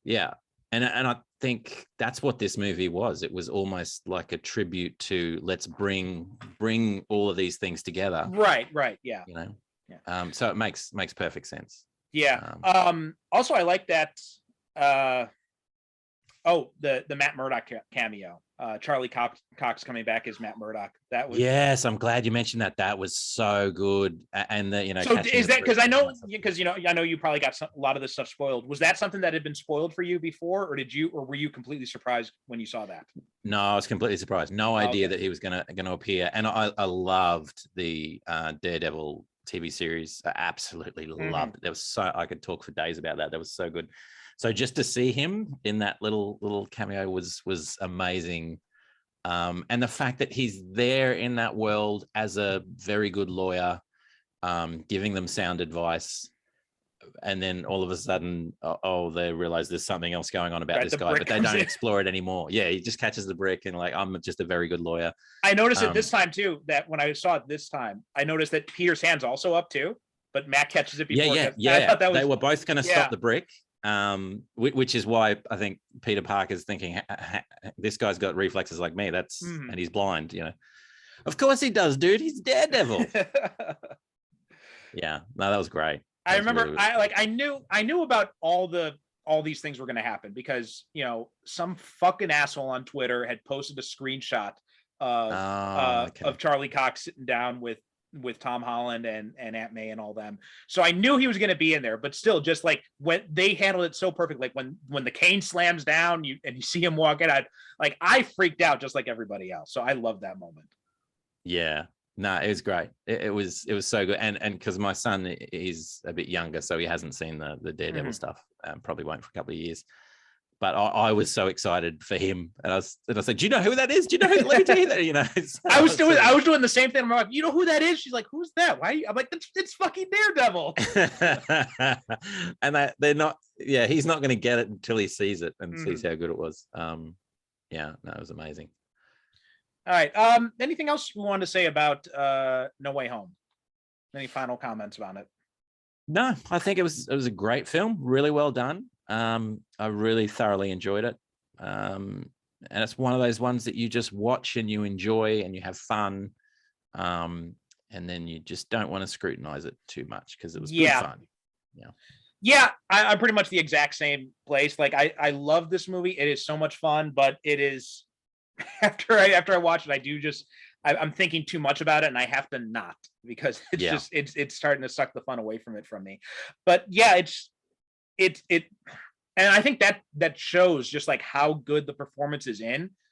yeah, and I think that's what this movie was. It was almost like a tribute to, let's bring all of these things together.
Right. Yeah.
You know. Yeah. So it makes perfect sense.
Yeah. Also, I like that. The Matt Murdock cameo. Charlie Cox coming back as Matt Murdock. That was,
yes. I'm glad you mentioned that. That was so good. And you know,
so is that because I know you probably got a lot of this stuff spoiled. Was that something that had been spoiled for you before, or were you completely surprised when you saw that?
No, I was completely surprised. No idea that he was gonna appear. And I loved the Daredevil TV series. I absolutely loved it. There was I could talk for days about that. That was so good. So just to see him in that little cameo was amazing. And the fact that he's there in that world as a very good lawyer, giving them sound advice, and then all of a sudden, they realize there's something else going on about this guy, but they don't explore it anymore. Yeah, he just catches the brick and like, I'm just a very good lawyer.
I noticed it this time too, that when I saw it this time, I noticed that Peter's hand's also up too, but Matt catches it before.
Yeah. I thought they were both going to stop the brick, which is why I think Peter Parker's thinking, this guy's got reflexes like me. And he's blind, Of course he does, dude. He's Daredevil. Yeah, no, that was great.
I remember really I knew about all these things were going to happen because, some fucking asshole on Twitter had posted a screenshot of Charlie Cox sitting down with Tom Holland and Aunt May and all them. So I knew he was going to be in there, but still, just like when they handled it so perfect, like when the cane slams down, you see him walking out, like I freaked out just like everybody else. So I love that moment.
Yeah. No, it was great. It was so good. And because my son is a bit younger, so he hasn't seen the Daredevil stuff. Probably won't for a couple of years. But I was so excited for him, and I said, "Do you know who that is? Do you know who? Let me tell you that."
I was doing the same thing. I'm like, "You know who that is?" She's like, "Who's that? Why?" I'm like, "It's fucking Daredevil."
And they're not. Yeah, he's not going to get it until he sees it and sees how good it was. Yeah, no, it was amazing.
All right. Anything else you wanted to say about No Way Home? Any final comments about it?
No, I think it was a great film, really well done. I really thoroughly enjoyed it. And it's one of those ones that you just watch and you enjoy and you have fun. And then you just don't want to scrutinize it too much because it was good fun.
Yeah, I'm pretty much the exact same place. Like I love this movie. It is so much fun, but it is after I watch it, I'm thinking too much about it and I have to not because it's starting to suck the fun away from me. But yeah, it and I think that shows just like how good the performances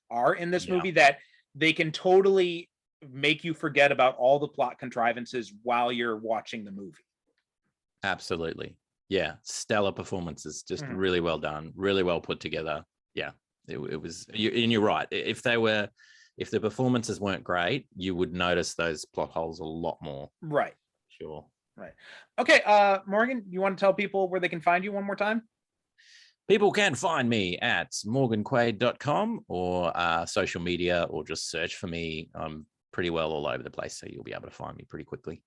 are in this movie, that they can totally make you forget about all the plot contrivances while you're watching the movie.
Absolutely. Yeah. Stellar performances, just really well done, really well put together. Yeah. It was, and you're right. If the performances weren't great, you would notice those plot holes a lot more.
Right.
Sure.
Right. Okay. Morgan, you want to tell people where they can find you one more time?
People can find me at morganquaid.com or social media, or just search for me. I'm pretty well all over the place, so you'll be able to find me pretty quickly.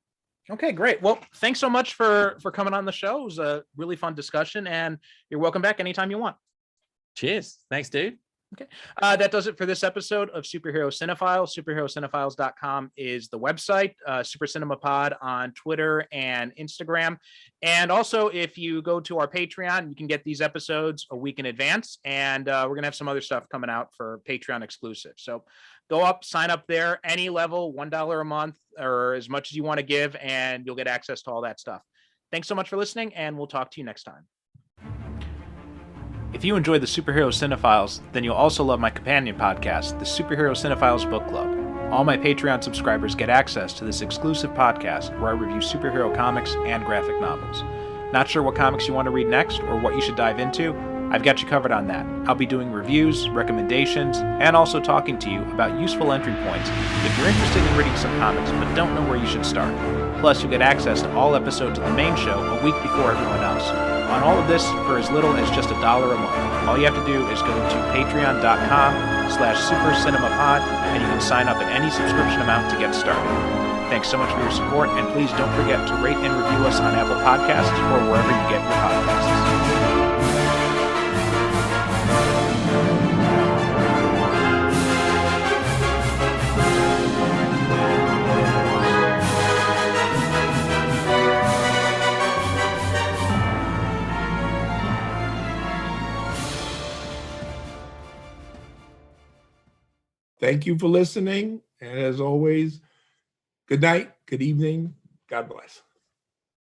Okay, great. Well, thanks so much for coming on the show. It was a really fun discussion, and you're welcome back anytime you want.
Cheers. Thanks, dude.
Okay. That does it for this episode of Superhero Cinephiles. SuperheroCinephiles.com is the website. Super Cinema Pod on Twitter and Instagram. And also, if you go to our Patreon, you can get these episodes a week in advance. And we're going to have some other stuff coming out for Patreon exclusive. So go up, sign up there, any level, $1 a month, or as much as you want to give, and you'll get access to all that stuff. Thanks so much for listening, and we'll talk to you next time. If you enjoy the Superhero Cinephiles, then you'll also love my companion podcast, the Superhero Cinephiles Book Club. All my Patreon subscribers get access to this exclusive podcast where I review superhero comics and graphic novels. Not sure what comics you want to read next or what you should dive into? I've got you covered on that. I'll be doing reviews, recommendations, and also talking to you about useful entry points if you're interested in reading some comics but don't know where you should start. Plus, you'll get access to all episodes of the main show a week before everyone else. On all of this for as little as just $1 a month. All you have to do is go to patreon.com/supercinemapod and you can sign up at any subscription amount to get started. Thanks so much for your support, and please don't forget to rate and review us on Apple Podcasts or wherever you get your podcasts.
Thank you for listening. And as always, good night, good evening. God bless.